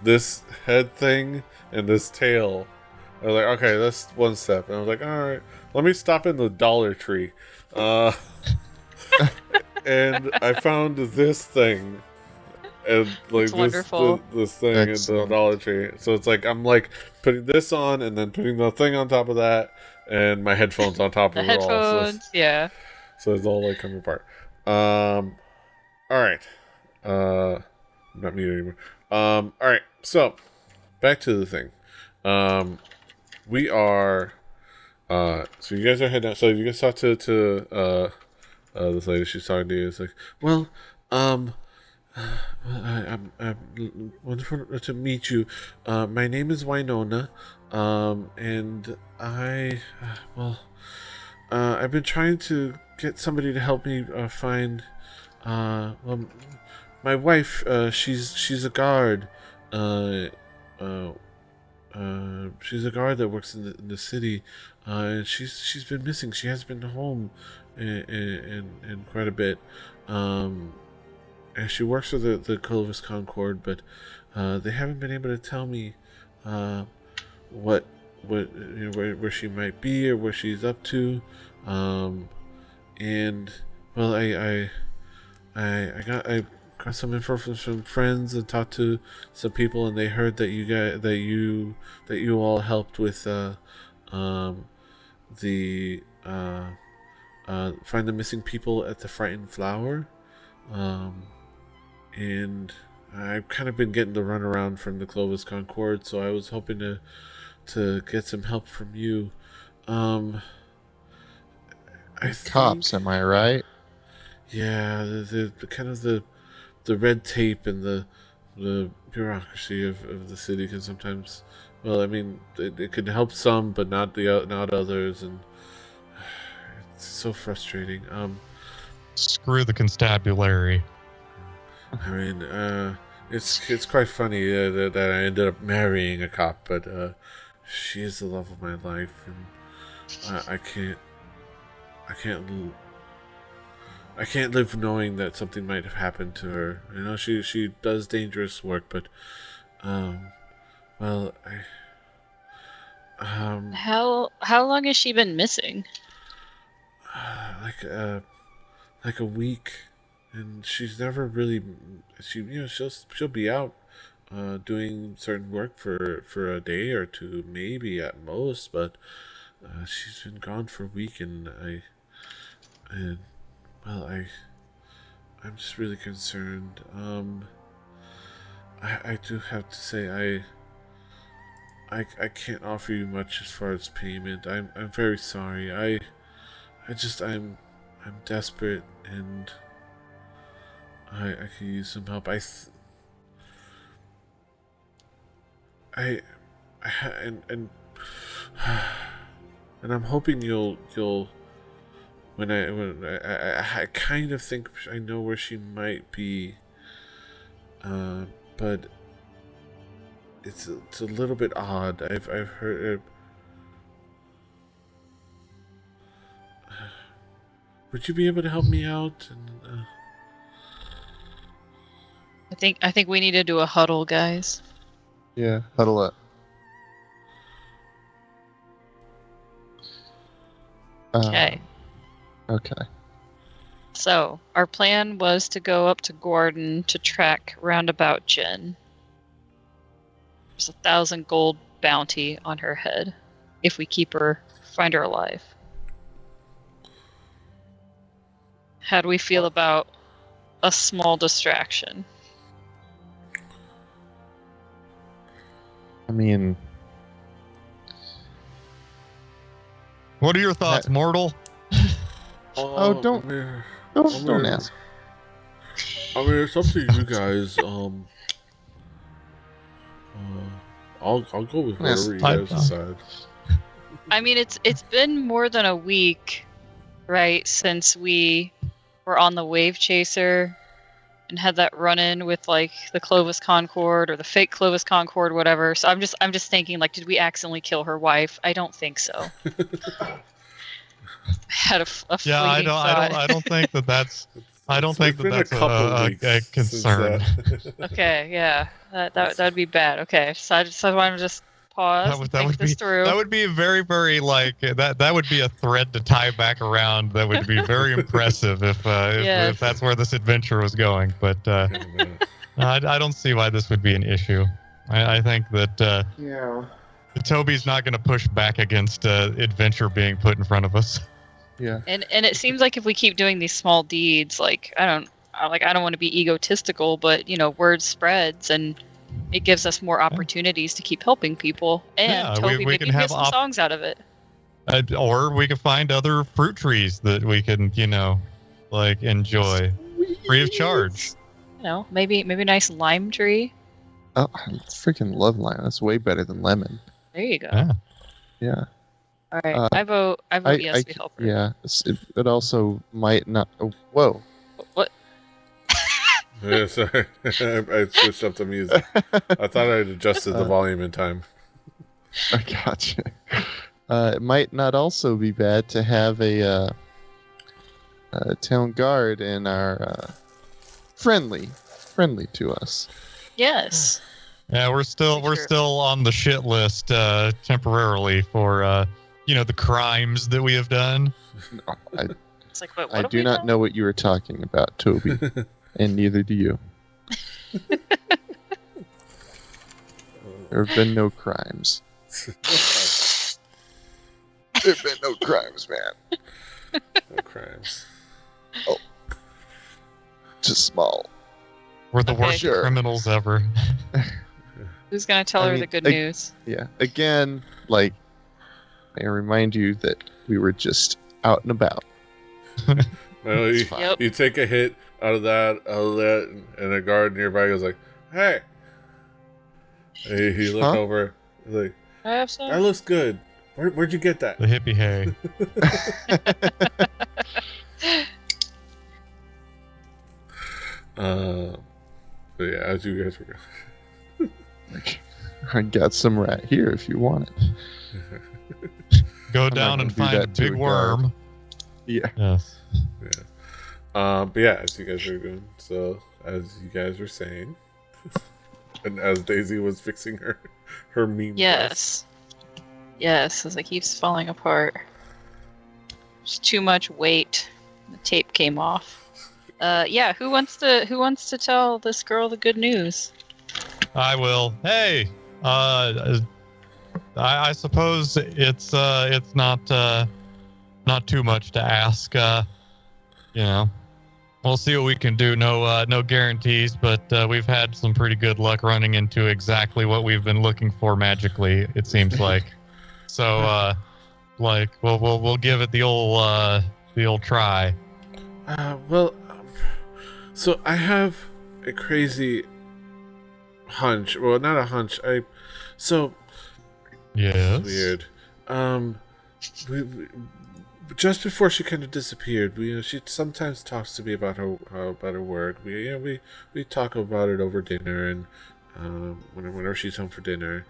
Speaker 1: this head thing and this tail. I was like, okay, that's one step. And I was like, all right, let me stop in the Dollar Tree. And I found this thing. And like this thing in the Dollar Tree. So it's like I'm like putting this on and then putting the thing on top of that and my headphones on top of it all.
Speaker 4: Headphones, yeah.
Speaker 1: So it's all like coming apart. Alright. Not me anymore. Alright, so back to the thing. We are so you guys are heading out. So you guys talk to this lady, she's talking to you. It's like, well, I'm wonderful to meet you. My name is Winona, and I've been trying to get somebody to help me find. My wife. She's a guard. She's a guard that works in the city. And she's been missing. She has been home in quite a bit. And she works for the Clovis Concord, but they haven't been able to tell me where she might be or what she's up to. And well, I got some info from some friends and talked to some people, and they heard that you all helped with find the missing people at the Frightened Flower. And I've kind of been getting the runaround from the Clovis Concord, so I was hoping to get some help from you.
Speaker 5: Cops, am I right?
Speaker 1: Yeah, the kind of the red tape and the bureaucracy of the city can sometimes. Well, I mean, it can help some, but not others, and it's so frustrating.
Speaker 2: Screw the constabulary.
Speaker 1: I mean, it's quite funny that I ended up marrying a cop, but she is the love of my life, and I can't live knowing that something might have happened to her. You know, she does dangerous work, but well,
Speaker 4: How long has she been missing?
Speaker 1: Like a week. And she's never really, she'll be out doing certain work for a day or two, maybe at most, but she's been gone for a week, and I'm just really concerned. I do have to say I can't offer you much as far as payment. I'm very sorry. I'm desperate, and I could use some help. And I'm hoping you'll when I kind of think I know where she might be, but it's a little bit odd. I've heard. Would you be able to help me out? And,
Speaker 4: I think we need to do a huddle, guys.
Speaker 5: Yeah, huddle up.
Speaker 4: Okay.
Speaker 5: Okay.
Speaker 4: So, our plan was to go up to Gordon to track Roundabout Jen. There's 1,000 gold bounty on her head if we find her alive. How do we feel about a small distraction?
Speaker 5: I mean...
Speaker 2: What are your thoughts, mortal?
Speaker 5: Don't ask.
Speaker 1: I mean, it's up to you guys. I'll go with whatever you guys decide.
Speaker 4: I mean, it's been more than a week, right, since we were on the Wave Chaser and had that run-in with like the Clovis Concord or the fake Clovis Concord, whatever. So I'm just thinking, like, did we accidentally kill her wife? I don't think so. Had a fleeting thought.
Speaker 2: I don't think that's. I don't think that's a concern.
Speaker 4: Okay, yeah, that'd be bad. Okay, so I want to just pause and think this through.
Speaker 2: That would be very, very like that would be a thread to tie back around. That would be very impressive if that's where this adventure was going. But I don't see why this would be an issue. I think that Toby's not going to push back against adventure being put in front of us.
Speaker 5: Yeah.
Speaker 4: And it seems like if we keep doing these small deeds, like I don't want to be egotistical, but word spreads and it gives us more opportunities to keep helping people, and Toby maybe can get some songs out of it.
Speaker 2: Or we could find other fruit trees that we can, enjoy free of charge.
Speaker 4: Maybe a nice lime tree.
Speaker 5: Oh, I freaking love lime. That's way better than lemon.
Speaker 4: There you go.
Speaker 5: Yeah.
Speaker 4: All right, I vote yes, we help her.
Speaker 5: Yeah, it also might not. Oh, whoa.
Speaker 4: What?
Speaker 1: Yeah, sorry. I switched up the music. I thought I had adjusted the volume in time.
Speaker 5: I gotcha. It might not also be bad to have a town guard in our friendly to us.
Speaker 4: Yes.
Speaker 2: Yeah, we're still on the shit list temporarily for the crimes that we have done.
Speaker 4: It's like, what
Speaker 5: I do not know what you were talking about, Toby, and neither do you. There have been no crimes. There have been no crimes, man.
Speaker 1: No crimes.
Speaker 5: Oh. Just small.
Speaker 2: We're the worst criminals ever.
Speaker 4: Who's going to tell her the good news?
Speaker 5: Yeah. Again, may I remind you that we were just out and about.
Speaker 1: No, you take a hit out of that, and a guard nearby goes like, "Hey!" And he look over, like,
Speaker 4: I have some.
Speaker 1: "That looks good. Where'd you get that?"
Speaker 2: The hippie hay.
Speaker 1: But yeah, as you guys were.
Speaker 5: I got some right here if you want
Speaker 2: it. Go down and find a big worm.
Speaker 5: Yeah.
Speaker 2: Yes.
Speaker 1: Yeah. But yeah, as you guys were doing, so as you guys were saying, and as Daisy was fixing her meme.
Speaker 4: Yes. Yes, as it keeps falling apart. There's too much weight. The tape came off. Yeah, who wants to tell this girl the good news?
Speaker 2: I will. Hey, I suppose it's not too much to ask. We'll see what we can do. No guarantees, but we've had some pretty good luck running into exactly what we've been looking for magically. It seems like. So, we'll give it the old try.
Speaker 1: So I have a crazy hunch. Well, not a hunch.
Speaker 2: Yes.
Speaker 1: Weird. We just before she kind of disappeared, she sometimes talks to me about her work. We talk about it over dinner, and whenever she's home for dinner,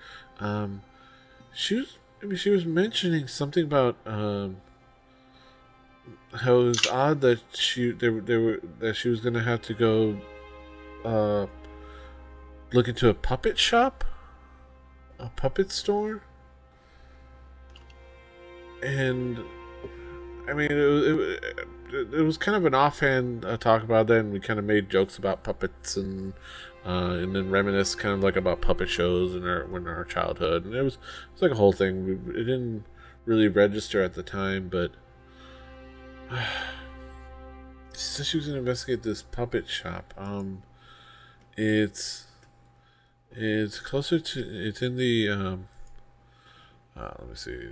Speaker 1: she was mentioning something about how it was odd that she was gonna have to go look into a puppet shop, a puppet store, and I mean it was kind of an offhand talk about that, and we kind of made jokes about puppets and then reminisce kind of like about puppet shows in our childhood, and it was like a whole thing. It didn't really register at the time, but she said she was going to investigate this puppet shop. It's closer to, it's in the let me see.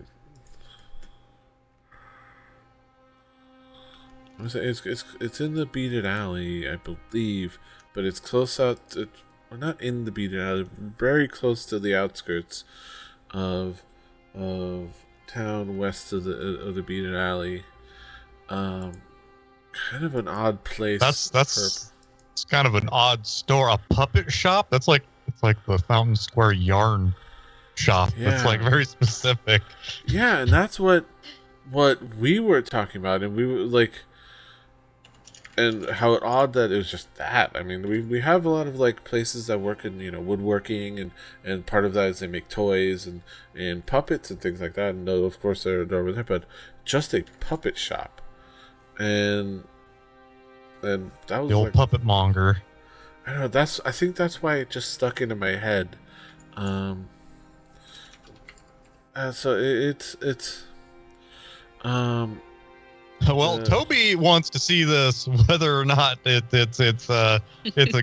Speaker 1: It's in the beaded alley, I believe, but it's close out. We're not in the beaded alley. Very close to the outskirts of town, west of the beaded alley. Kind of an odd place.
Speaker 2: That's it's kind of an odd store. A puppet shop. It's like the Fountain Square yarn shop.
Speaker 1: Yeah.
Speaker 2: It's like very specific.
Speaker 1: Yeah, and that's what we were talking about, and we were like. And how odd that it was just that. I mean, we have a lot of like places that work in, woodworking, and part of that is they make toys and puppets and things like that. And of course they're over there, but just a puppet shop, and that was
Speaker 2: the old
Speaker 1: like,
Speaker 2: puppet monger.
Speaker 1: I don't know. I think that's why it just stuck into my head. So it's.
Speaker 2: Well, Toby wants to see this, whether or not it's a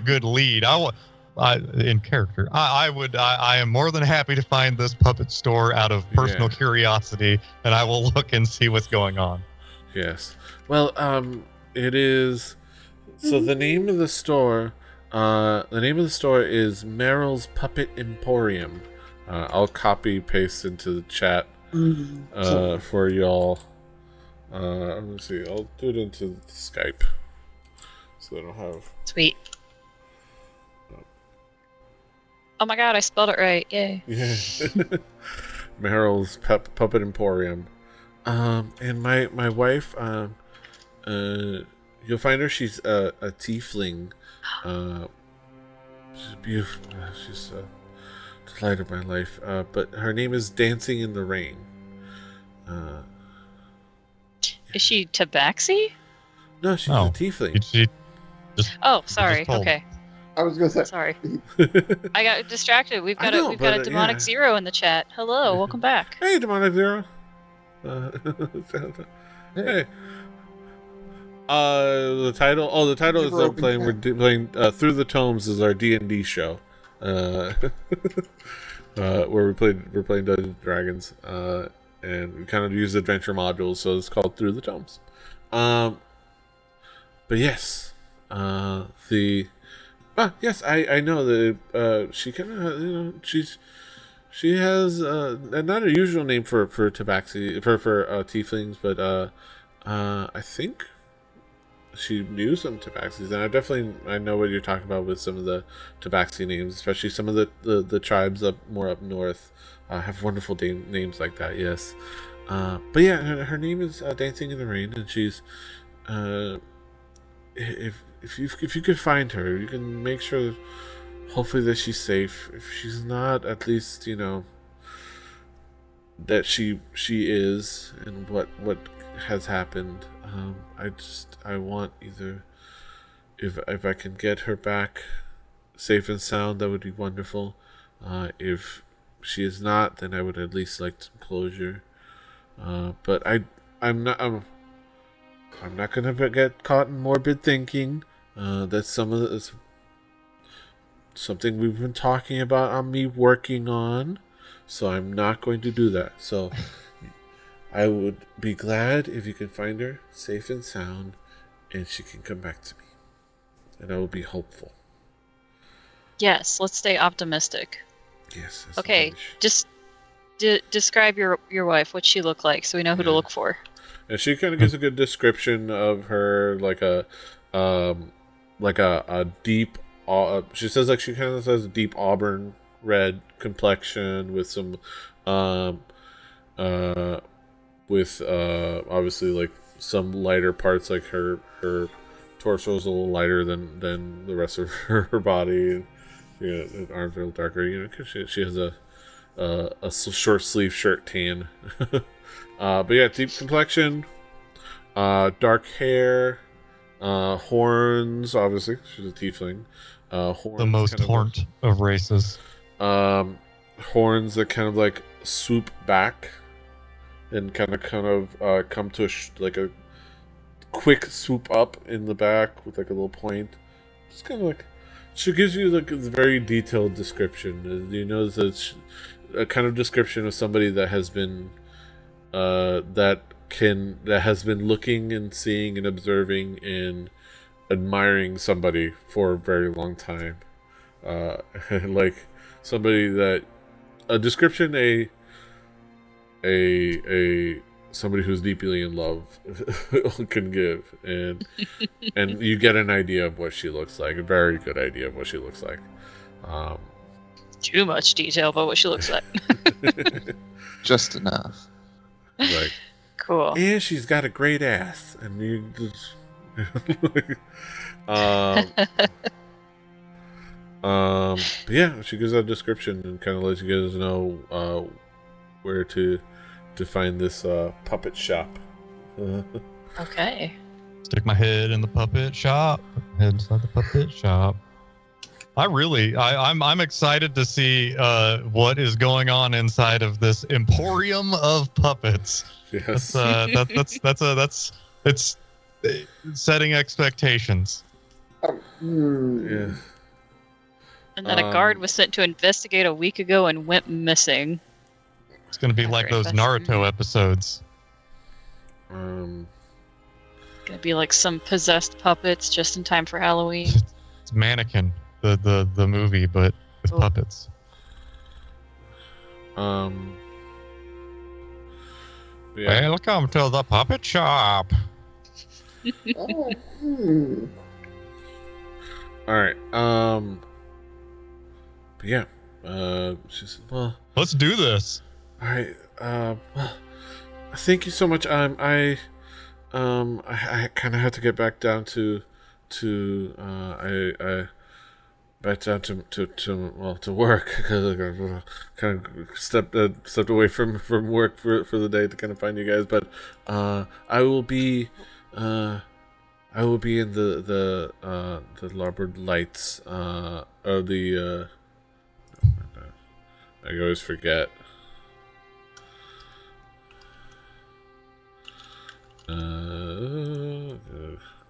Speaker 2: good lead. In character, I am more than happy to find this puppet store out of personal curiosity, and I will look and see what's going on.
Speaker 1: Yes. Well, it is. So the name of the store is Merrill's Puppet Emporium. I'll copy paste into the chat for y'all. Let me see. I'll do it into Skype, so I don't have.
Speaker 4: Sweet. Oh my god, I spelled it right! Yay!
Speaker 1: Yeah. Merrill's Puppet Emporium. And my wife, you'll find her. She's a tiefling. She's beautiful. She's the light of my life. But her name is Dancing in the Rain.
Speaker 4: Is she Tabaxi?
Speaker 1: No, she's a tiefling.
Speaker 4: Sorry. Okay.
Speaker 3: I was gonna say.
Speaker 4: Sorry. I got distracted. We've got a demonic zero in the chat. Hello, welcome back.
Speaker 1: Hey, demonic zero. Hey. The title is we're playing Through the Tomes is our D&D show. Where we're playing Dungeons and Dragons. And we kind of use adventure modules, so it's called Through the Tomes. But yes, yes, I know that she kind of she has not a usual name for tabaxi for tieflings, but I think she knew some tabaxis, and I know what you're talking about with some of the tabaxi names, especially some of the tribes up north. Have wonderful names like that, yes. But yeah, her name is Dancing in the Rain, and she's if you could find her, you can make sure, hopefully, that she's safe. If she's not, at least that she is, and what has happened. I want either if I can get her back safe and sound, that would be wonderful. If she is not, then I would at least like some closure. But I'm not gonna get caught in morbid thinking. That's something we've been talking about on me working on, so I'm not going to do that. So I would be glad if you can find her safe and sound, and she can come back to me, and I will be hopeful.
Speaker 4: Yes, let's stay optimistic.
Speaker 1: Yes.
Speaker 4: Okay, just describe your wife. What's she look like, so we know who to look for.
Speaker 1: And she kind of gives a good description of her, like a deep. She says like she kind of has a deep auburn red complexion with some, obviously like some lighter parts, like her torso is a little lighter than the rest of her body. Her arms are a little darker, because she has a short sleeve shirt tan. But yeah, deep complexion, Dark hair, horns. Obviously, she's a tiefling. Horns,
Speaker 2: the most horned of races.
Speaker 1: Horns that kind of like swoop back and kind of come to like a quick swoop up in the back with like a little point. Just kind of like, she gives you like a very detailed description. You know, it's a kind of description of somebody that has been that has been looking and seeing and observing and admiring somebody for a very long time. Like somebody that a description a somebody who's deeply in love can give, and you get an idea of what she looks like, a very good idea of what she looks like.
Speaker 4: Too much detail about what she looks like.
Speaker 5: Just enough.
Speaker 1: Like,
Speaker 4: cool.
Speaker 1: And she's got a great ass, and you just but yeah, she gives a description and kind of lets you guys know where to find this puppet shop.
Speaker 4: Okay.
Speaker 2: Stick my head in the puppet shop. Head inside the puppet shop. I'm excited to see what is going on inside of this emporium of puppets.
Speaker 1: Yes.
Speaker 2: That's it's setting expectations.
Speaker 1: Yeah.
Speaker 4: And then a guard was sent to investigate a week ago and went missing.
Speaker 2: It's going to be like those Naruto episodes.
Speaker 4: Gonna be like some possessed puppets just in time for Halloween.
Speaker 2: It's Mannequin, the movie, but with puppets.
Speaker 1: Yeah.
Speaker 2: Welcome to the puppet shop.
Speaker 3: Oh,
Speaker 1: All right. But yeah. She said, well,
Speaker 2: let's do this.
Speaker 1: All right. Well, thank you so much. I kind of had to get back down to work because I kind of stepped away from work for the day to kind of find you guys. But I will be in the larboard lights or the I always forget.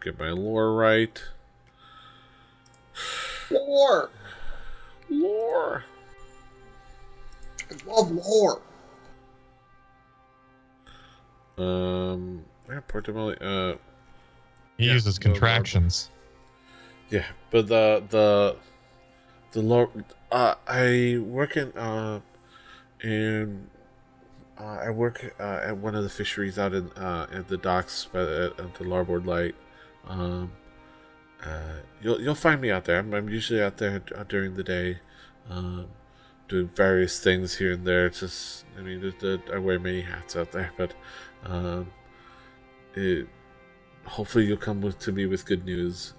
Speaker 1: Get my lore right.
Speaker 3: lore.
Speaker 1: Lore.
Speaker 3: I love lore.
Speaker 1: Yeah, Portamoli.
Speaker 2: He uses contractions.
Speaker 1: Yeah, but the lore. I work I work at one of the fisheries out in at the docks at the larboard light. You'll find me out there. I'm usually out there during the day, doing various things here and there. It's just, I mean, I wear many hats out there, but hopefully you'll come to me with good news.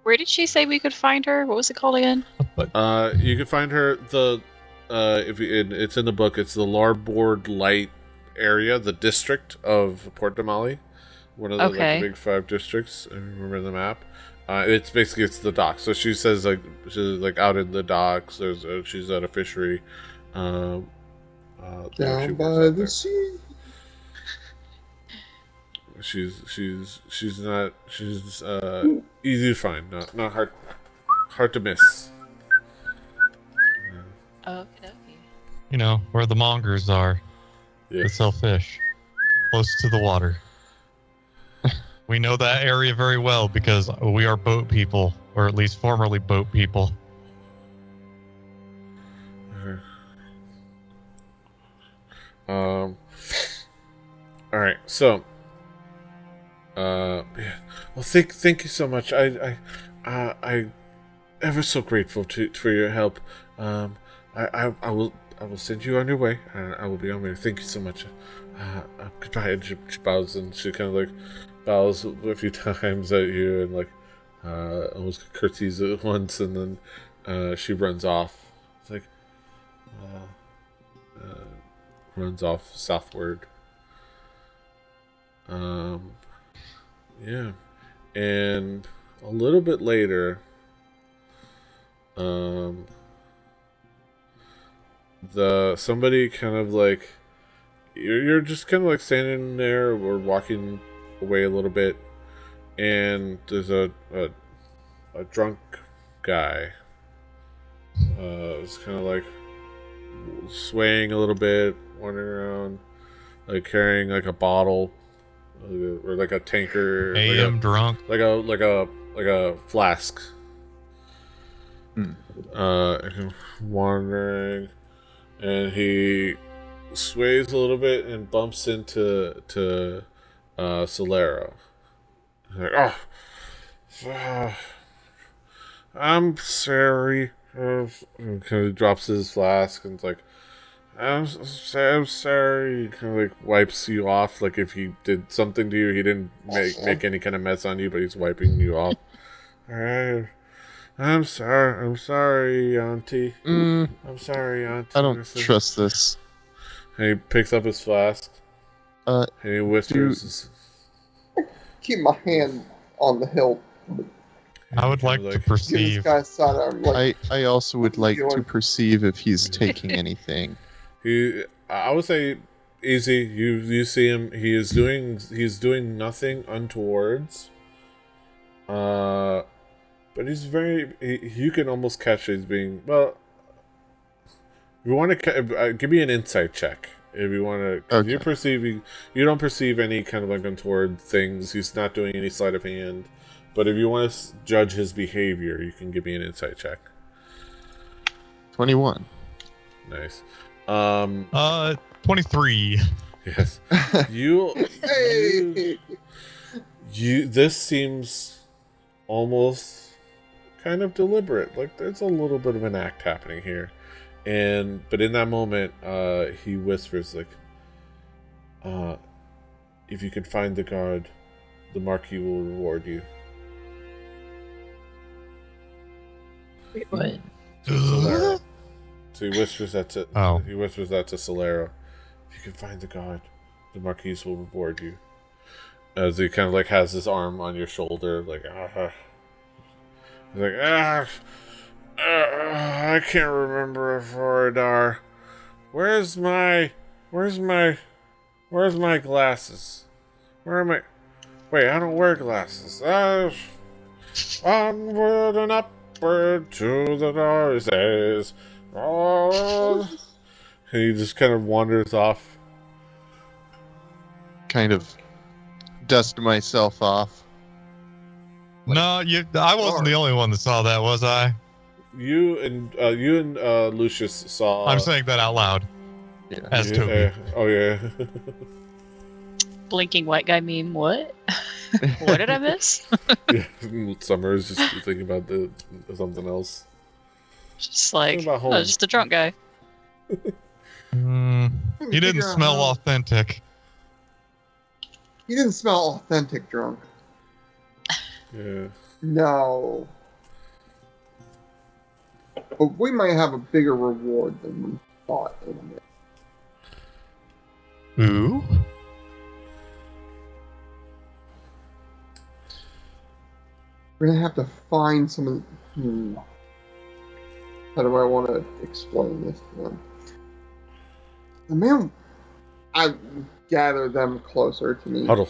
Speaker 4: Where did she say we could find her? What was it called again?
Speaker 1: You can find her it's in the book. It's the Larboard Light area, the district of Port Damali, one of the like, big 5 districts. I remember the map. It's the docks. So she says she's like out in the docks. She's at a fishery.
Speaker 3: Down by the sea.
Speaker 1: She's easy to find, not hard to miss.
Speaker 4: Okay.
Speaker 2: You know, where the mongers are.
Speaker 1: Yes.
Speaker 2: That sell fish. Close to the water. We know that area very well because we are boat people, or at least formerly boat people.
Speaker 1: All right, so yeah. Well, thank you so much. I ever so grateful for your help. I will send you on your way, and I will be on my way. Thank you so much. Goodbye. And she bows, and she kind of like bows a few times at you, and like almost curtsies at once, and then she runs off. It's like runs off southward. Yeah. And a little bit later, somebody kind of like you're just kind of like standing there or walking away a little bit, and there's a drunk guy. It's kind of like swaying a little bit, wandering around, like carrying like a bottle or like a tanker.
Speaker 2: AM drunk.
Speaker 1: Like a flask. Wandering, and he sways a little bit and bumps into Solero. He's like, I'm sorry. And kind of drops his flask and it's like, I'm sorry. He kind of like wipes you off, like if he did something to you, he didn't make any kind of mess on you, but he's wiping you off. Alright. I'm sorry, Auntie. I'm sorry, Auntie.
Speaker 5: I don't trust this.
Speaker 1: And he picks up his flask. And he whispers.
Speaker 3: Keep my hand on the hilt.
Speaker 2: I would like to perceive.
Speaker 3: Give this guy side arm,
Speaker 5: I also would like to perceive if he's taking anything.
Speaker 1: I would say easy. You see him. He's doing nothing untowards. But he's very. You can almost catch he's being well. If you want to give me an insight check. If you want to,
Speaker 5: okay.
Speaker 1: You don't perceive any kind of like untoward things. He's not doing any sleight of hand. But if you want to judge his behavior, you can give me an insight check.
Speaker 5: 21.
Speaker 1: Nice.
Speaker 2: 23.
Speaker 1: Yes. You. This seems almost kind of deliberate. Like there's a little bit of an act happening here, but in that moment, he whispers like, "If you can find the guard, the Marquis will reward you."
Speaker 4: Wait, what?
Speaker 1: So he whispers that to Solero. If you can find the guard, the Marquis will reward you. As he kind of like has his arm on your shoulder, like He's like, I can't remember Foradar. Where's my glasses? Where am I? Wait, I don't wear glasses. Onward and upward to the door, says. And he just kind of wanders off.
Speaker 5: Kind of dust myself off.
Speaker 2: No, I wasn't the only one that saw that, was I?
Speaker 1: You and Lucius saw.
Speaker 2: I'm saying that out loud.
Speaker 5: Yeah.
Speaker 2: As Toby.
Speaker 1: Oh yeah.
Speaker 4: Blinking white guy meme. What? What did I miss?
Speaker 1: Yeah, Summer is just thinking about something else.
Speaker 4: Just like, just a drunk guy.
Speaker 2: He didn't smell authentic.
Speaker 3: He didn't smell authentic drunk.
Speaker 1: Yeah.
Speaker 3: No. But we might have a bigger reward than we thought in a minute.
Speaker 2: Ooh.
Speaker 3: We're gonna have to find some of the... How do I want to explain this to them? The man... I gather them closer to me.
Speaker 1: Huddle.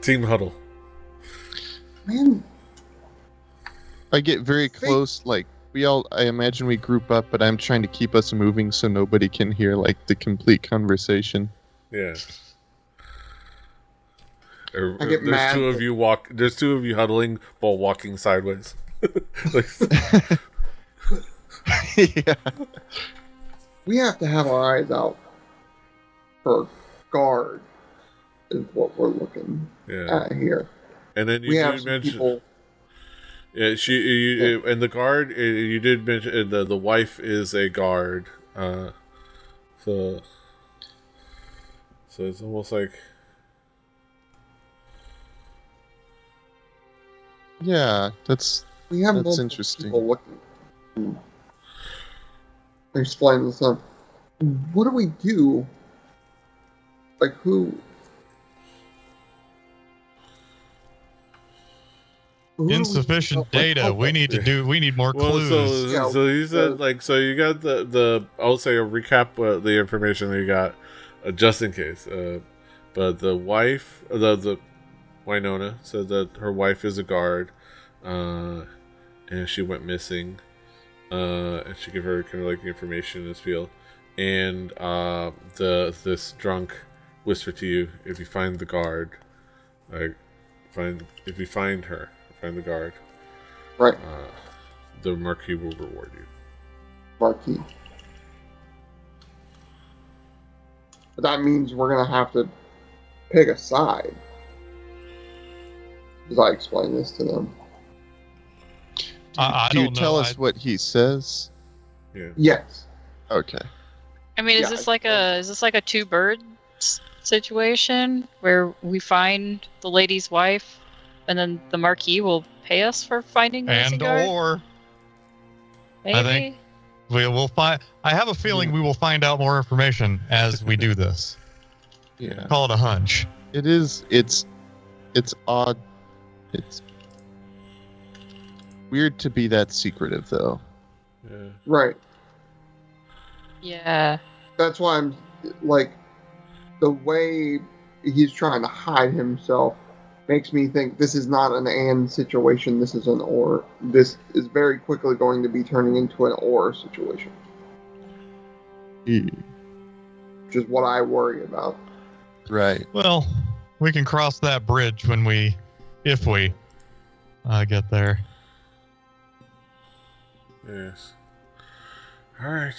Speaker 1: Team huddle.
Speaker 3: Man...
Speaker 5: I get very close, like, I imagine we group up, but I'm trying to keep us moving so nobody can hear, like, the complete conversation.
Speaker 1: Yeah.
Speaker 3: I get mad.
Speaker 1: There's two of you huddling while walking sideways.
Speaker 5: Yeah.
Speaker 3: We have to have our eyes out for guard, is what we're looking at here.
Speaker 1: And then you did mention people. Yeah, and the guard. You did mention the wife is a guard. So it's almost like.
Speaker 5: Yeah, that's interesting.
Speaker 3: People looking. Explain this up. What do we do? Like, who
Speaker 2: insufficient data. We need more clues.
Speaker 1: So you said so you got the I'll say a recap the information that you got just in case. But the wife, the Winona said that her wife is a guard, and she went missing. And she gave her kind of like the information in this field, and this drunk whispered to you, if you find the guard, if you find her, find the guard,
Speaker 3: right?
Speaker 1: The Marquis will reward you.
Speaker 3: Marquis. But that means we're gonna have to pick a side. As I explain this to them.
Speaker 5: Do you tell us what he says?
Speaker 1: Yeah.
Speaker 3: Yes.
Speaker 5: Okay.
Speaker 4: I mean, is this like a two birds situation where we find the lady's wife, and then the Marquis will pay us for finding the missing guard?
Speaker 2: Or
Speaker 4: maybe
Speaker 2: I think we will find. I have a feeling we will find out more information as we do this.
Speaker 5: Yeah.
Speaker 2: Call it a hunch.
Speaker 5: It is. It's odd. It's weird to be that secretive, though.
Speaker 1: Yeah.
Speaker 3: Right.
Speaker 4: Yeah.
Speaker 3: That's why I'm like, the way he's trying to hide himself makes me think this is not an and situation. This is an or. This is very quickly going to be turning into an or situation. Which is what I worry about.
Speaker 5: Right.
Speaker 2: Well, we can cross that bridge if we get there.
Speaker 1: Yes. All right.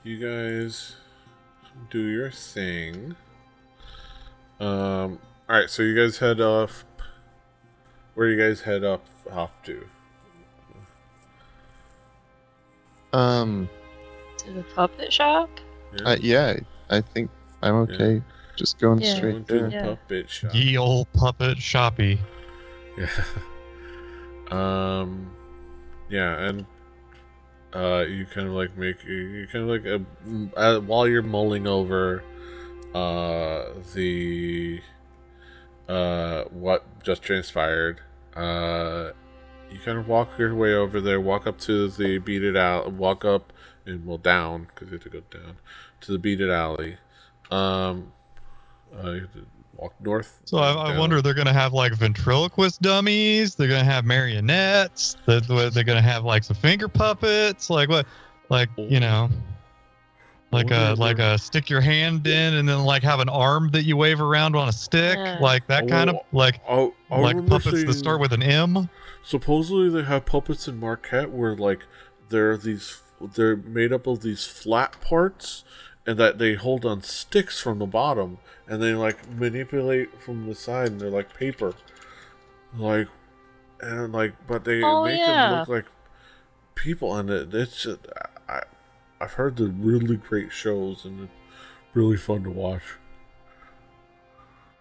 Speaker 1: You guys do your thing. All right. So you guys head off. Where do you guys head off to?
Speaker 4: To the puppet shop.
Speaker 5: Yeah. I think I'm okay. Yeah. Just going straight
Speaker 1: to
Speaker 5: there.
Speaker 1: the puppet shop.
Speaker 2: Ye old puppet shoppy.
Speaker 1: Yeah. Yeah, and you kind of like while you're mulling over the what just transpired, you kind of walk your way over there, walk up to the beaded alley, down because you have to go down to the beaded alley. You have to walk north.
Speaker 2: So I wonder, they're gonna have like ventriloquist dummies. They're gonna have marionettes. They're gonna have like some finger puppets. Like what? Like like a stick your hand in and then like have an arm that you wave around on a stick. Like that kind of like puppets that start with an M.
Speaker 1: Supposedly they have puppets in Marquette where like they're made up of these flat parts and that they hold on sticks from the bottom. And they like manipulate from the side, and they're like paper, but they make them look like people. And it's just, I've heard they're really great shows, and it's really fun to watch.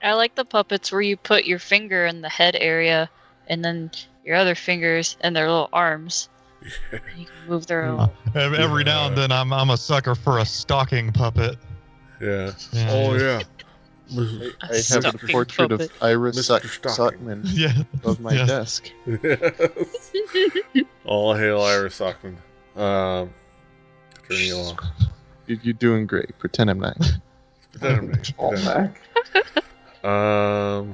Speaker 4: I like the puppets where you put your finger in the head area, and then your other fingers and their little arms. Yeah. You can move their little.
Speaker 2: Every now and then, I'm a sucker for a stocking puppet.
Speaker 1: Yeah. Oh yeah.
Speaker 5: I have a portrait of Ira Sockman above my desk.
Speaker 1: Yes. All hail Ira Sockman. Turning along.
Speaker 5: You're doing great. Pretend I'm not.
Speaker 3: All back.
Speaker 1: All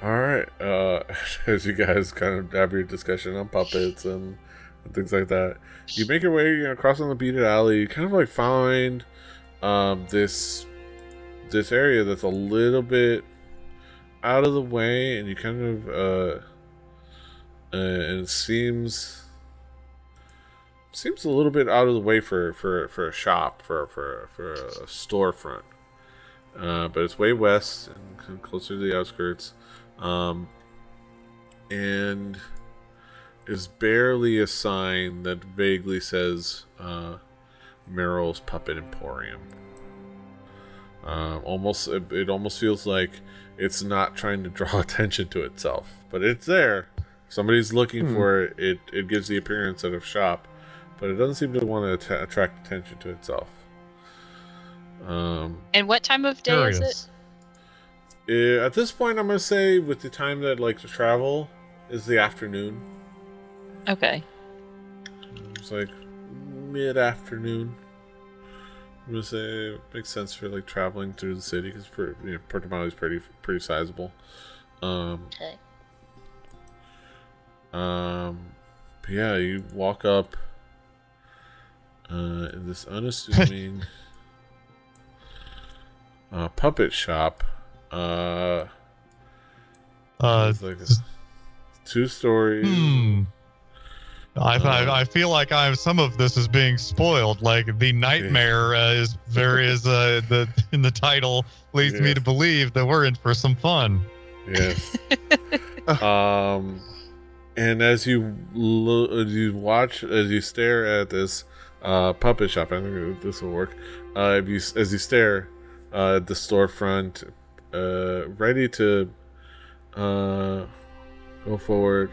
Speaker 1: right. As you guys kind of have your discussion on puppets and things like that, you make your way across on the beaded alley. You kind of like find this area that's a little bit out of the way, and you kind of and it seems a little bit out of the way for a shop, for a storefront, but it's way west and kind of closer to the outskirts, and is barely a sign that vaguely says Meryl's Puppet Emporium. It almost feels like it's not trying to draw attention to itself, but it's there. If somebody's looking for it. It gives the appearance of a shop, but it doesn't seem to want to attract attention to itself.
Speaker 4: And what time of day is it?
Speaker 1: At this point, I'm gonna say with the time that I like to travel is the afternoon.
Speaker 4: Okay.
Speaker 1: It's like mid-afternoon. I'm gonna say it makes sense for like traveling through the city because Puerto Madero is pretty sizable.
Speaker 4: Okay.
Speaker 1: But yeah, you walk up in this unassuming puppet shop. It's like 2 stories.
Speaker 2: I feel like some of this is being spoiled. Like the nightmare is the in the title leads me to believe that we're in for some fun.
Speaker 1: Yes. And as you stare at this puppet shop, I think this will work. As you stare at the storefront, ready to go forward.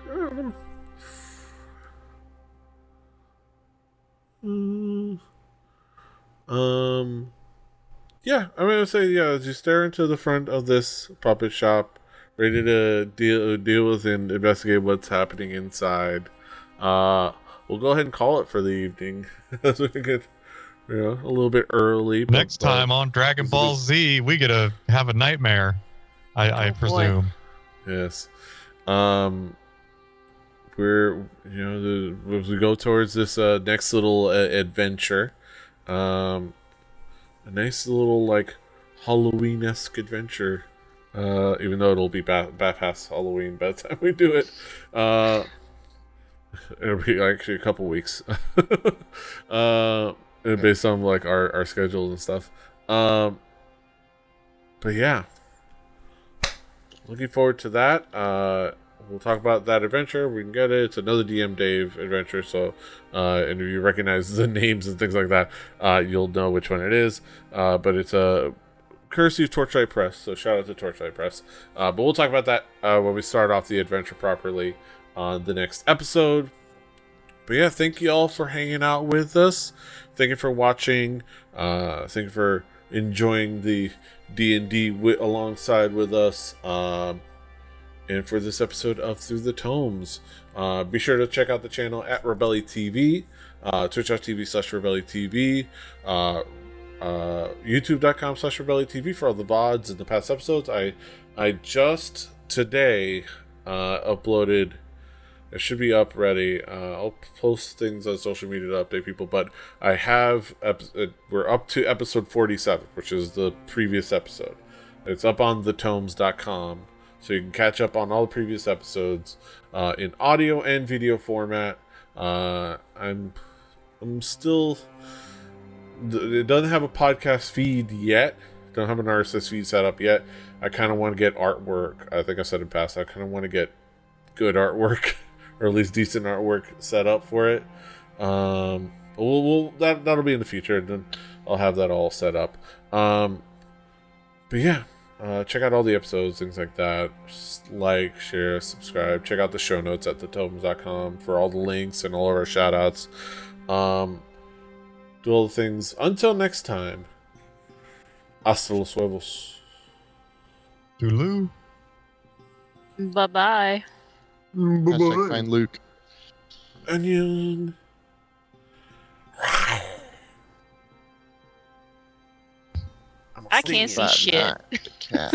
Speaker 1: Yeah, I'm gonna say as you stare into the front of this puppet shop, ready to deal with and investigate what's happening inside. We'll go ahead and call it for the evening. As we get, a little bit early.
Speaker 2: Next time on Dragon Ball Z, we get to have a nightmare. I presume.
Speaker 1: Yes. We're as we go towards this next little adventure, a nice little like Halloween-esque adventure. Even though it'll be past Halloween by the time we do it, it'll be actually a couple weeks, based on like our schedules and stuff. But yeah, looking forward to that. We'll talk about that adventure. We can get it. It's another DM Dave adventure. So, and if you recognize the names and things like that, you'll know which one it is. But it's a courtesy of Torchlight Press. So shout out to Torchlight Press. But we'll talk about that when we start off the adventure properly on the next episode. But yeah, thank you all for hanging out with us. Thank you for watching. Thank you for enjoying the D&D alongside with us. And for this episode of Through the Tomes, be sure to check out the channel at Rebelli TV, twitch.tv/Rebelli TV, youtube.com/Rebelli TV for all the VODs and the past episodes. I just today uploaded. It should be up ready. I'll post things on social media to update people, but I have we're up to episode 47, which is the previous episode. It's up on thetomes.com. So you can catch up on all the previous episodes in audio and video format. I'm still. It doesn't have a podcast feed yet. Don't have an RSS feed set up yet. I kind of want to get artwork. I think I said in past. I kind of want to get good artwork, or at least decent artwork set up for it. That'll be in the future, and then I'll have that all set up. But yeah. Check out all the episodes, things like that. Just like, share, subscribe. Check out the show notes at thetomes.com for all the links and all of our shout outs. Do all the things. Until next time. Hasta los huevos.
Speaker 2: Toodaloo.
Speaker 4: Bye-bye.
Speaker 5: Hashtag find Luke.
Speaker 1: Onion.
Speaker 4: I can't see shit.
Speaker 5: Not the cat.